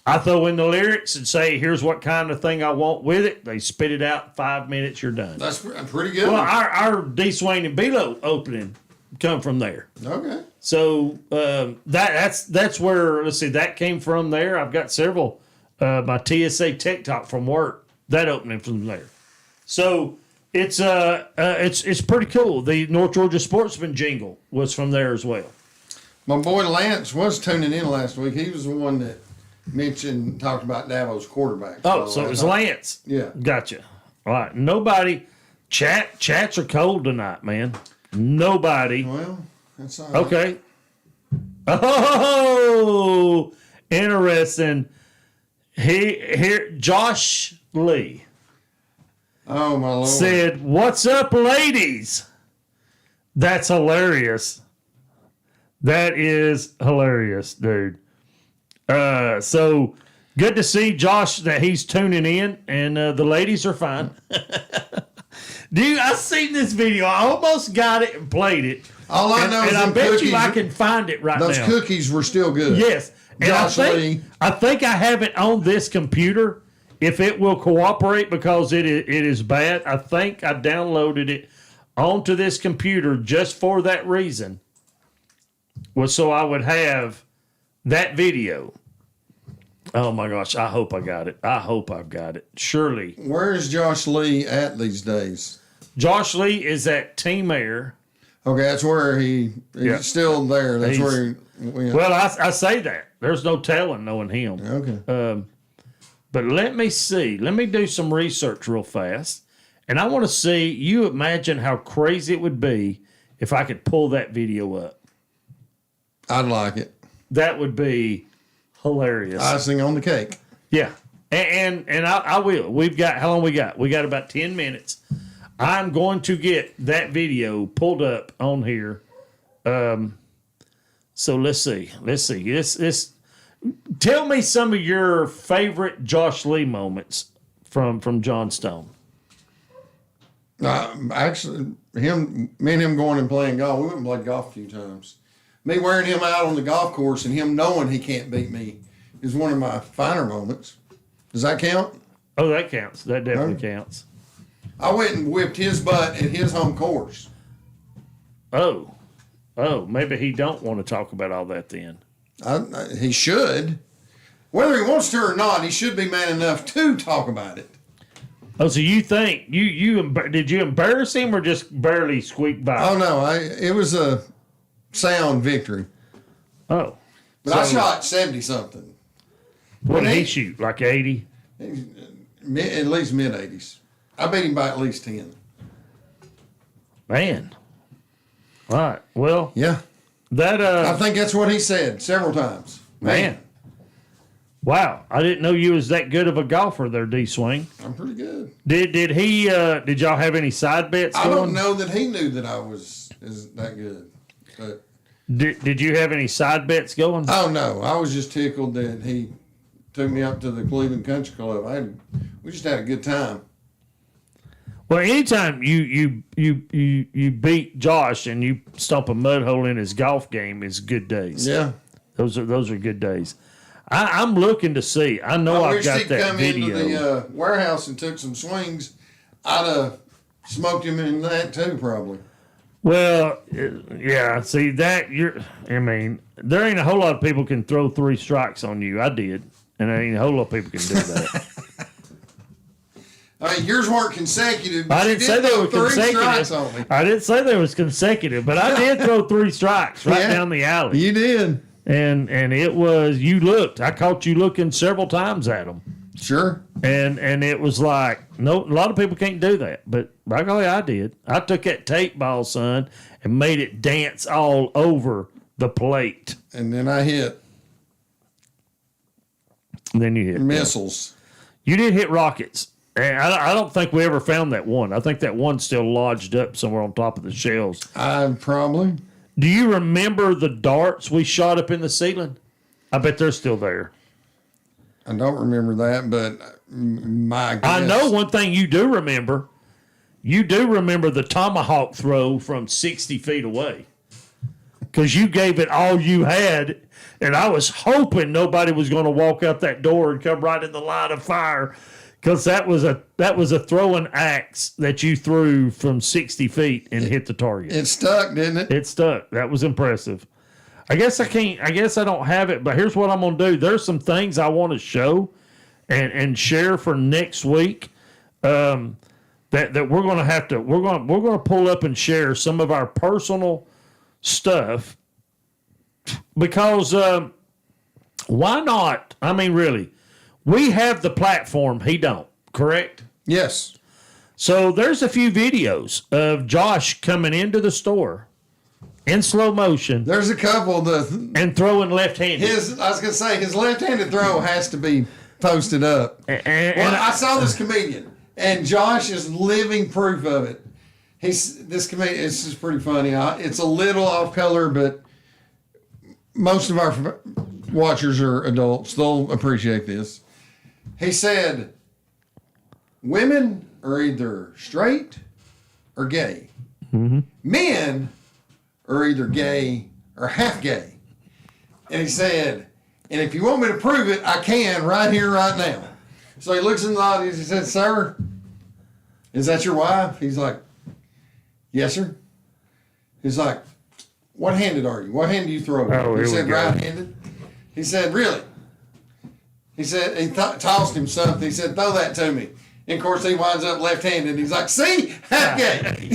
I throw in the lyrics and say, here's what kind of thing I want with it. They spit it out in 5 minutes, you're done. That's pretty good. Well, our D. Swain and B-Lo opening come from there. Okay. So that's where, let's see, that came from there. I've got several, my TSA Tech Talk from work, that opening from there. So it's pretty cool. The North Georgia Sportsman jingle was from there as well. My boy Lance was tuning in last week. He was the one that talked about Davo's quarterback. Oh, so it was Lance. Yeah. Gotcha. All right. Nobody, chats are cold tonight, man. Nobody. Well, that's all right. Okay. Oh, interesting. Here, Josh Lee Oh, my Lord. said, "What's up, ladies?" That's hilarious. That is hilarious, dude. So good to see Josh that he's tuning in, and the ladies are fine. Dude, I seen this video. I almost got it and played it. All I know is and I them bet cookies, you I can find it right those now. cookies were still good. Yes. And Josh Lee. I think I have it on this computer. If it will cooperate, because it is bad, I think I downloaded it onto this computer just for that reason. Was so I would have that video. Oh my gosh, I hope I got it. I hope I've got it. Surely. Where is Josh Lee at these days? Josh Lee is at Team Air. Okay, that's where he's still there. That's He's- where he went. Well, I say that. There's no telling knowing him. Okay. But let me see. Let me do some research real fast. And I want to see, you imagine how crazy it would be if I could pull that video up. I'd like it. That would be hilarious. Icing on the cake. Yeah. And I will. We've got, how long we got? We got about 10 minutes. I'm going to get that video pulled up on here. So let's see. This tell me some of your favorite Josh Lee moments from John Stone. Actually, me and him going and playing golf. We went and played golf a few times. Me wearing him out on the golf course and him knowing he can't beat me is one of my finer moments. Does that count? Oh, that counts. That definitely counts. I went and whipped his butt at his home course. Oh, maybe he don't want to talk about all that then. He should. Whether he wants to or not, he should be man enough to talk about it. Oh, so you think did you embarrass him or just barely squeak by? Oh no, it was a sound victory. Oh, But I shot 70 something. what did he shoot? Like 80? At least mid 80s. I beat him by at least 10. Man. All right. Well, Yeah. that I think that's what he said several times. man. Wow, I didn't know you was that good of a golfer there, D Swing. I'm pretty good. Did he did y'all have any side bets I going? don't know that he knew that I was that good. But Did you have any side bets going? oh no, I was just tickled that he took me up to the Cleveland Country Club. We just had a good time. Well, anytime you beat Josh and you stomp a mud hole in his golf game is good days. Yeah. Those are good days. I'm looking to see. I know I've wish got he'd that come video. into the warehouse and took some swings. I'd have smoked him in that too, probably. Well, yeah. See that I mean, there ain't a whole lot of people can throw 3 strikes on you. I did, and there ain't a whole lot of people can do that. I mean, yours weren't consecutive. But I didn't say they throw were 3 strikes consecutive. on me. I didn't say they was consecutive, but I did throw 3 strikes right Yeah. down the alley. You did. And it was, you looked. I caught you looking several times at them. Sure. And it was like, no, a lot of people can't do that. But by golly, I did. I took that tape ball, son, and made it dance all over the plate. And then I hit And then you hit missiles. You did hit rockets. And I don't think we ever found that one. I think that one's still lodged up somewhere on top of the shelves. Probably. Do you remember the darts we shot up in the ceiling? I bet they're still there. I don't remember that, but my guess. I know one thing you do remember. You do remember the tomahawk throw from 60 feet away. Because you gave it all you had, and I was hoping nobody was going to walk out that door and come right in the line of fire. Because that was a throwing axe that you threw from 60 feet and hit the target. It stuck, didn't it? It stuck. That was impressive. I guess I can't. I guess I don't have it. But here's what I'm gonna do. There's some things I want to show and share for next week. That we're gonna have to. We're gonna pull up and share some of our personal stuff because why not? I mean, really, we have the platform. He don't. Correct. Yes. So there's a few videos of Josh coming into the store in slow motion. There's a couple and throwing left-handed. I was gonna say his left-handed throw has to be posted up. And I saw this comedian, and Josh is living proof of it. This comedian. It's just pretty funny. It's a little off color, but most of our watchers are adults. They'll appreciate this. He said, "Women are either straight or gay. Mm-hmm. Men are either gay or half gay." And he said, "And if you want me to prove it, I can right here, right now." So he looks in the audience. He said, "Sir, is that your wife?" He's like, "Yes, sir." He's like, "What handed are you? What hand do you throw?" Oh, he here said, we go. "Right-handed." He said, "Really?" He said, he tossed him something. He said, "Throw that to me." And of course, he winds up left-handed. He's like, "See, half gay."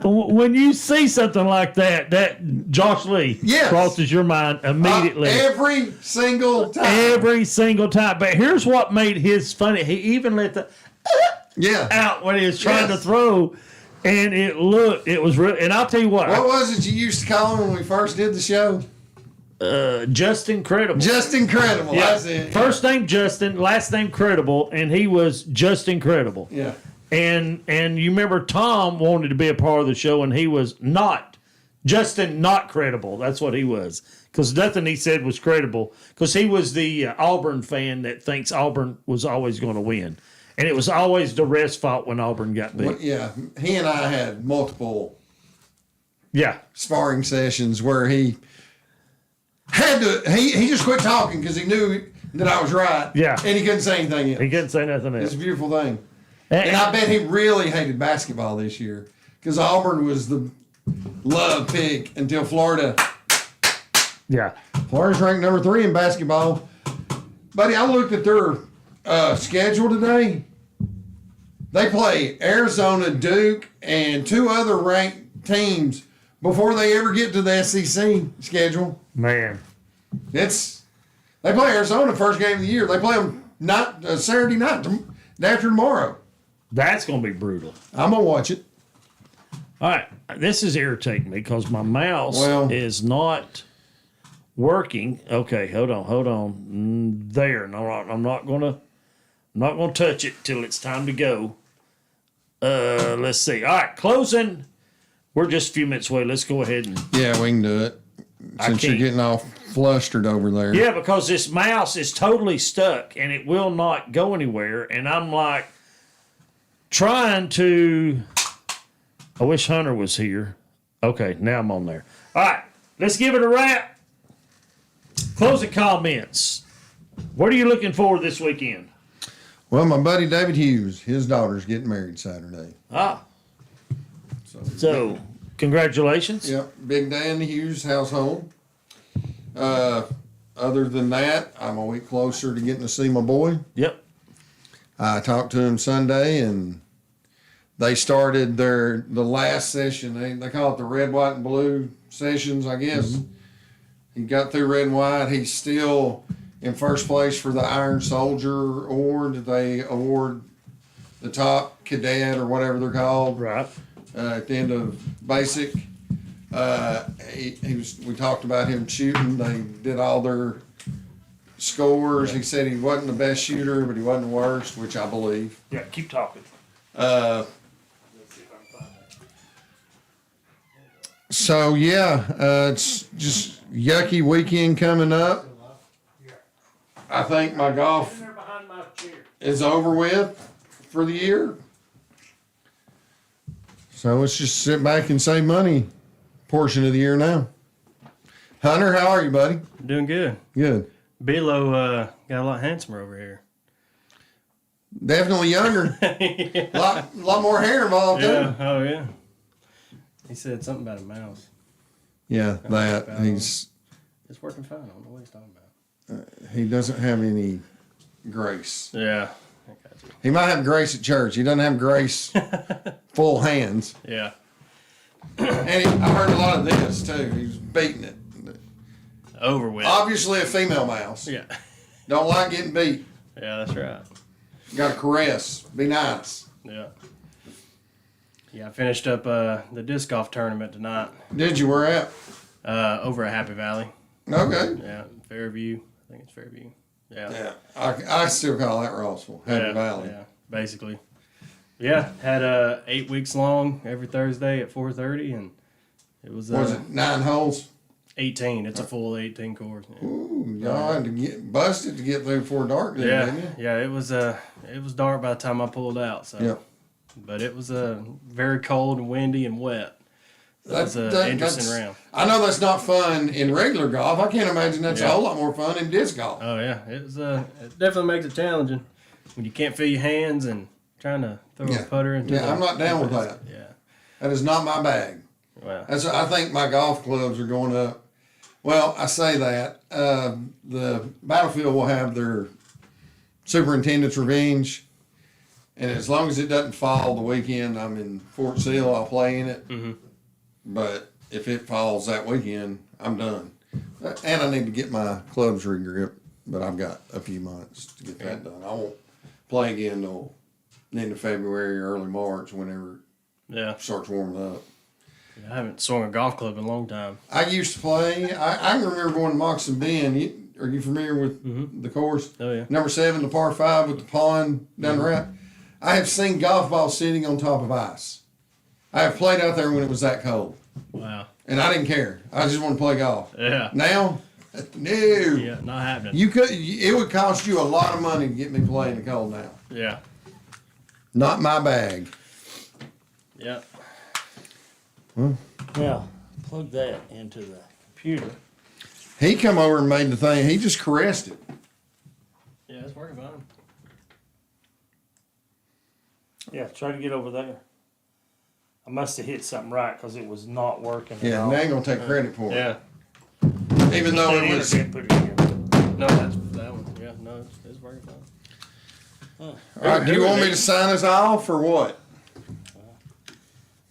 When you see something like that Josh Lee Yes. crosses your mind immediately. Every single time. Every single time. But here's what made his funny. He even let the out when he was trying to throw, and it was real. And I'll tell you what. What was it you used to call him when we first did the show? Just incredible. Just incredible. Yeah. That's it. First name Justin, last name Credible, and he was just incredible. Yeah. And you remember Tom wanted to be a part of the show, and he was not credible. That's what he was, because nothing he said was credible. Because he was the Auburn fan that thinks Auburn was always going to win, and it was always the ref's fault when Auburn got beat. Well, yeah. He and I had multiple Yeah, sparring sessions where he had to. He just quit talking because he knew that I was right. Yeah. And he couldn't say anything else. he couldn't say nothing else. It's a beautiful thing. And I bet he really hated basketball this year because Auburn was the love pick until Florida. Yeah, Florida's ranked number 3 in basketball. Buddy, I looked at their schedule today. They play Arizona, Duke, and 2 other ranked teams before they ever get to the SEC schedule. man. They play Arizona first game of the year. They play them Saturday night, day after tomorrow. That's going to be brutal. I'm going to watch it. All right, this is irritating me because my mouse is not working. Okay, hold on. There, no, I'm not gonna touch it till it's time to go. Let's see. All right, closing. We're just a few minutes away. Let's go ahead and. Yeah, we can do it. Since you're getting all flustered over there. Yeah, because this mouse is totally stuck and it will not go anywhere. And I'm like trying to. I wish Hunter was here. Okay, now I'm on there. All right, let's give it a wrap. Closing comments. What are you looking forward this weekend? Well, my buddy David Hughes, his daughter's getting married Saturday. Ah. So congratulations. Yep, big day in the Hughes household. Other than that, I'm a week closer to getting to see my boy. Yep. I talked to him Sunday, and they started the last session. They call it the red, white, and blue sessions, I guess. Mm-hmm. He got through red and white. He's still in first place for the Iron Soldier Award. They award the top cadet or whatever they're called. Right. At the end of basic. We talked about him shooting. They did all their scores. He said he wasn't the best shooter, but he wasn't the worst, which I believe. Yeah, keep talking. So yeah, it's just yucky weekend coming up. I think my golf is over with for the year. So let's just sit back and save money portion of the year now. Hunter, how are you, buddy? Doing good. Good. Bilo got a lot handsomer over here. Definitely younger. Yeah. lot more hair involved, Yeah. too. Oh, yeah. He said something about a mouse. Yeah, that he's It's working fine. I don't know what he's talking about. he doesn't have any grace. Yeah. I got you. He might have grace at church. He doesn't have grace full hands. Yeah. And I heard a lot of this too. He's beating it. Over with. Obviously a female mouse. Yeah. Don't like getting beat. Yeah, that's right. Got to caress. Be nice. Yeah. Yeah, I finished up the disc golf tournament tonight. Did you? Where at? Over at Happy Valley. Okay. Yeah, Fairview. I think it's Fairview. Yeah. Yeah. I still call that Rossville. Happy Valley. Yeah, basically. Yeah, had 8 weeks long every Thursday at 4:30, and it was. Was it 9 holes? 18. It's a full 18 course. Yeah. Ooh, y'all had to get busted to get through before dark, didn't you? Yeah, it was dark by the time I pulled out. So, Yeah. but it was very cold and windy and wet. So it was an interesting round. I know that's not fun in regular golf. I can't imagine that's a whole lot more fun in disc golf. Oh yeah, it was. It definitely makes it challenging when you can't feel your hands and trying to throw a putter into. Yeah, I'm not down with that. Yeah. That is not my bag. Wow. I think my golf clubs are going up. Well, I say that. The Battlefield will have their Superintendent's Revenge. And as long as it doesn't fall the weekend I'm in Fort Sill, I'll play in it. Mm-hmm. But if it falls that weekend, I'm done. And I need to get my clubs re-gripped. But I've got a few months to get that done. I won't play again till the end of February, early March, whenever it starts warming up. I haven't swung a golf club in a long time. I used to play. I can remember going to Moccasin Bend. Are you familiar with the course? Oh, yeah. Number 7, the par 5 with the pond down the route. I have seen golf balls sitting on top of ice. I have played out there when it was that cold. Wow. And I didn't care. I just want to play golf. Yeah. Now, no. Yeah, not happening. It would cost you a lot of money to get me playing the cold now. Yeah. Not my bag. Yeah. Now, plug that into the computer. He come over and made the thing. He just caressed it. Yeah, it's working fine. Yeah, try to get over there. I must have hit something right because it was not working. Yeah, at all. and they ain't going to take credit for it. Yeah. Even though it was... Put it in. No, that's that one. Yeah, no, it's working fine. All right, do you want me to sign us off or what?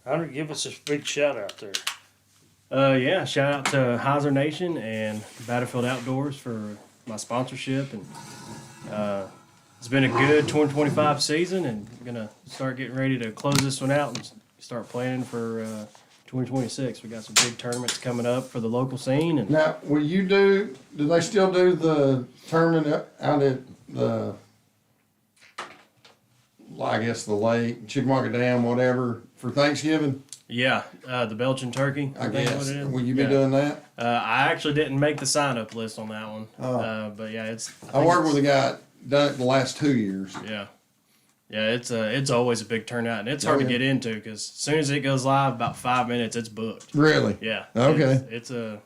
Hunter, give us a big shout out there. Yeah, shout out to Heiser Nation and Battlefield Outdoors for my sponsorship, and it's been a good 2025 season, and we're gonna start getting ready to close this one out and start planning for 2026. We got some big tournaments coming up for the local scene, and Now, will you do they still do the tournament out at the, I guess the lake, Chickamauga Dam, whatever, for Thanksgiving? yeah, the Belgian turkey. I think guess. what it is. Will you be Yeah. doing that? I actually didn't make the sign-up list on that one, but yeah, it's. I worked with a guy done it the last 2 years. Yeah. Yeah, it's always a big turnout, and it's hard to get into because as soon as it goes live, about 5 minutes, it's booked. Really? Yeah. Okay. It's a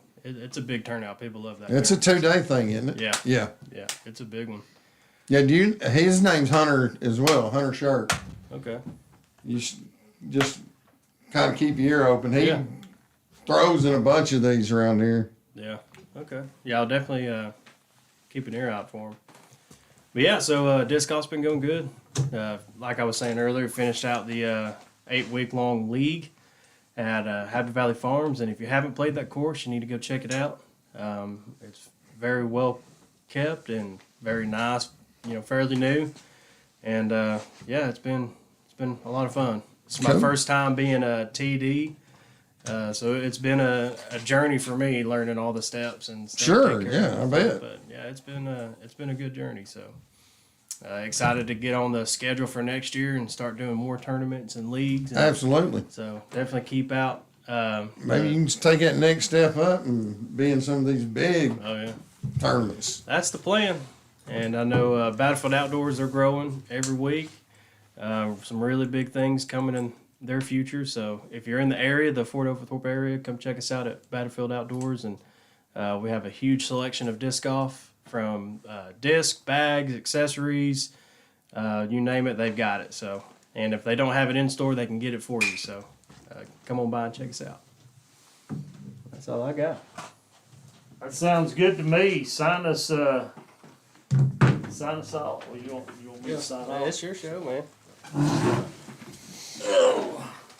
big turnout. People love that. It's a 2-day thing, isn't it? Yeah. Yeah. Yeah, it's a big one. Yeah. His name's Hunter as well, Hunter Shirt. Okay. You should just kind of keep your ear open. He Yeah. throws in a bunch of these around here. Yeah. Okay. Yeah, I'll definitely keep an ear out for him. But yeah, so disc golf's been going good. Like I was saying earlier, finished out the 8-week-long league at Happy Valley Farms, and if you haven't played that course, you need to go check it out. It's very well kept and very nice, fairly new, and yeah, it's been a lot of fun. It's my first time being a TD, so it's been a journey for me learning all the steps and stuff. Sure, yeah, I bet. But yeah, it's been a good journey. So excited to get on the schedule for next year and start doing more tournaments and leagues. And Absolutely. so definitely keep out. Maybe you can just take that next step up and be in some of these big tournaments. That's the plan. And I know Battlefield Outdoors are growing every week. Some really big things coming in their future. So if you're in the area, the Fort Oglethorpe area, come check us out at Battlefield Outdoors. And we have a huge selection of disc golf from disc, bags, accessories, you name it, they've got it. So, and if they don't have it in store, they can get it for you. So come on by and check us out. That's all I got. That sounds good to me. Sign us off. Well, you want me to sign Hey, off? it's your show, man.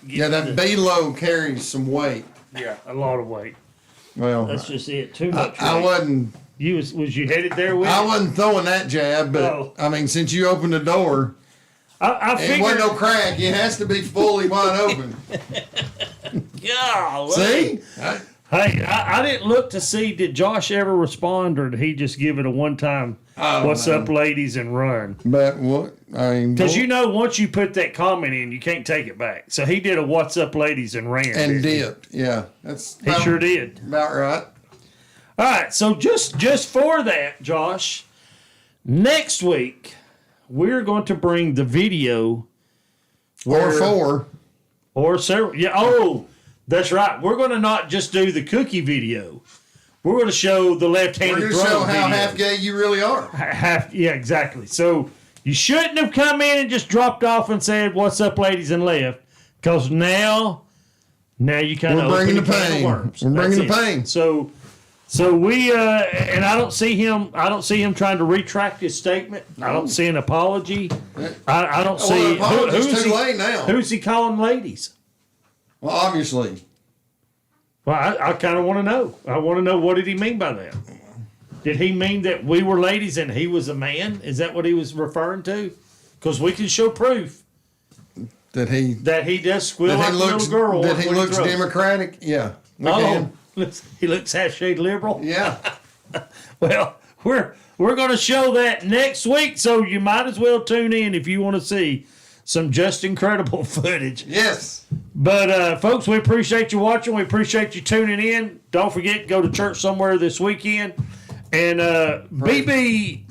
Yeah, that B-low carries some weight. Yeah, a lot of weight. Well, That's just it. Too much I weight. wasn't. Was you headed there with? I it? wasn't throwing that jab, but No. I mean, since you opened the door, I it figured. wasn't no crack. It has to be fully wide open. Golly. See? Hey, I didn't look to see, did Josh ever respond, or did he just give it a one-time, what's up, ladies, and run? But what? I mean, Because you know, once you put that comment in, you can't take it back. So he did a what's up, ladies, and ran. and didn't he? dipped. Yeah, that's He sure did. about right. All right, so just for that, Josh, next week, we're going to bring the video. Or four. Or several. Yeah, oh, that's right. We're going to not just do the cookie video. We're going to show the left-handed We're going throw to show how video. half gay you really are. Yeah, exactly. So you shouldn't have come in and just dropped off and said, "What's up, ladies," and left. Because now you kind of We're bringing open the a can of pain. worms. We're bringing That's the it. pain. So we and I don't see him trying to retract his statement. I don't see an apology. I don't see Apology's too late now. who's he calling ladies. Well, obviously. Well, I kind of want to know. I want to know, what did he mean by that? Did he mean that we were ladies and he was a man? Is that what he was referring to? Because we can show proof That he does squeal like a little girl. that he when looks throws. Democratic. Yeah. We Oh, can. he looks half shade liberal. Yeah. Well, we're going to show that next week, so you might as well tune in if you want to see some just incredible footage. Yes. But folks, we appreciate you watching. We appreciate you tuning in. Don't forget, go to church somewhere this weekend. And BB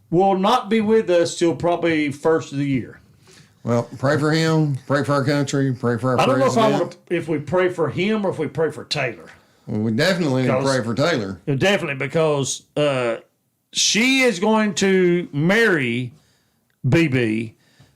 will not be with us till probably first of the year. Well, pray for him. Pray for our country. Pray for our I don't know president. if we pray for him or if we pray for Taylor. Well, we definitely need to Because- pray for Taylor. Definitely, because she is going to marry BB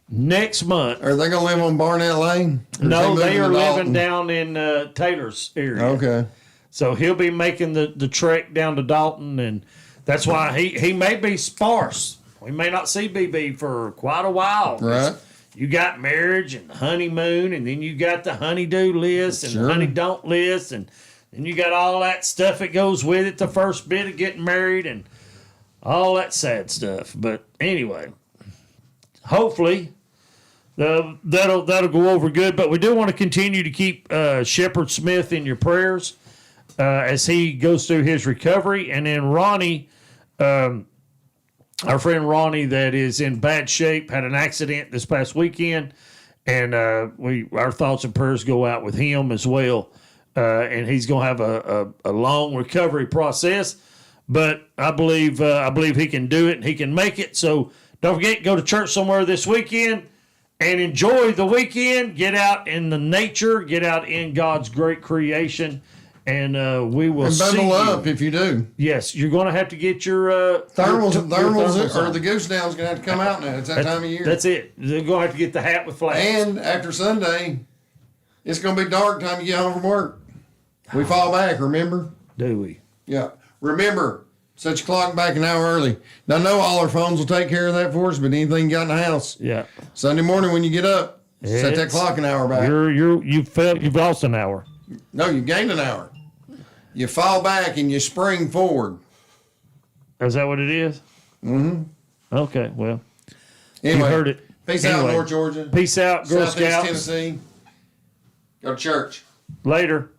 next month. Are they going to live on Barnett Lane? Or is No, he they moving are to living Dalton? down in Taylor's area. Okay. So he'll be making the trek down to Dalton, and that's why he may be sparse. We may not see BB for quite a while. Right. You got marriage and the honeymoon, and then you got the honeydew list and Sure. the honey don't list, and then you got all that stuff that goes with it, the first bit of getting married and all that sad stuff. But anyway, hopefully that'll go over good. But we do want to continue to keep Shepard Smith in your prayers as he goes through his recovery, and then Ronnie. Our friend Ronnie, that is in bad shape, had an accident this past weekend, and our thoughts and prayers go out with him as well. And he's going to have a long recovery process, but I believe he can do it and he can make it. So don't forget, go to church somewhere this weekend and enjoy the weekend. Get out in the nature, get out in God's great creation. And we will And see bundle you. up if you do. Yes, you're going to have to get your Thermals, your or on. the goose down's going to have to come out now. It's that time of year. That's it. They're going to have to get the hat with flags. And after Sunday, it's going to be dark time you get home from work. We fall back, remember? Do we? Yeah. Remember, set your clock back an hour early. Now, I know all our phones will take care of that for us, but anything you got in the house, Yeah. Sunday morning when you get up, set that It's- clock an hour back. You've lost an hour. No, you gained an hour. You fall back and you spring forward. Is that what it is? Mm-hmm. Okay, well, Anyway, you heard it. Peace out, Anyway, North Georgia. Peace out, Girl Southeast Scouts. Tennessee. Go to church. Later.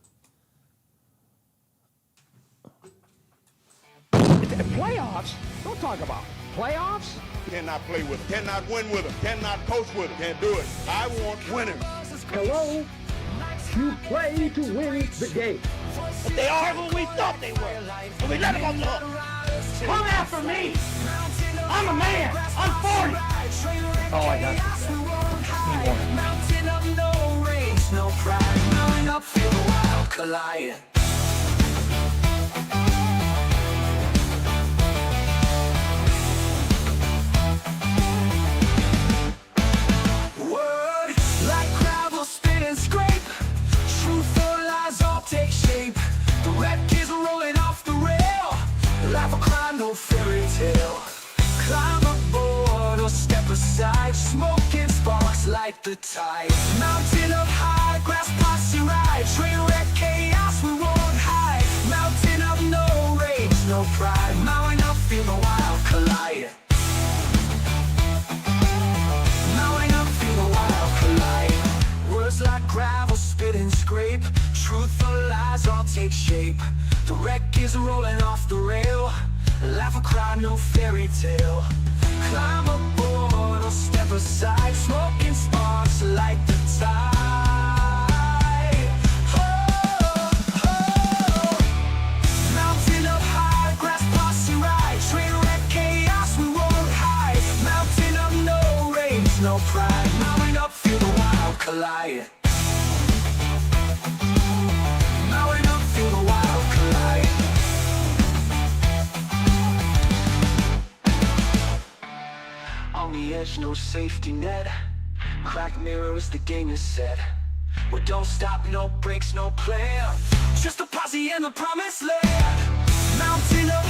Playoffs? Don't talk about playoffs. Cannot play with them, cannot win with them, cannot coach with them, can't do it. I want winners. Hello? You play to win the game. But they are who we thought they were. And we let them on the hook. Come after me. I'm a man. I'm 40. Oh, I got this. Mountain of no range, no pride. Mounting up, feel the wild colliding. Word like gravel, spin and scrape. Truth or lies all take shape. The red tale. Climb aboard or step aside, smoking sparks light the tide. Mountain up high, grass posse ride, train wreck chaos, we won't hide. Mountain up, no rage, no pride, mountain up, feel the wild collide. Mountain up, feel the wild collide. Words like gravel, spit and scrape, truth or lies all take shape. The wreck is rolling off the rail, laugh or cry, no fairy tale. Climb aboard or step aside, smoking sparks light the tide. Oh, oh. Mountain up high, grass posse ride, train wreck chaos, we won't hide. Mountain up, no rage, no pride, mountain up, feel the wild collide. Mountain up, feel the wild collide. On the edge, no safety net, cracked mirrors, the game is set. We don't stop, no breaks, no plan, just a posse in the promised land. Mountain up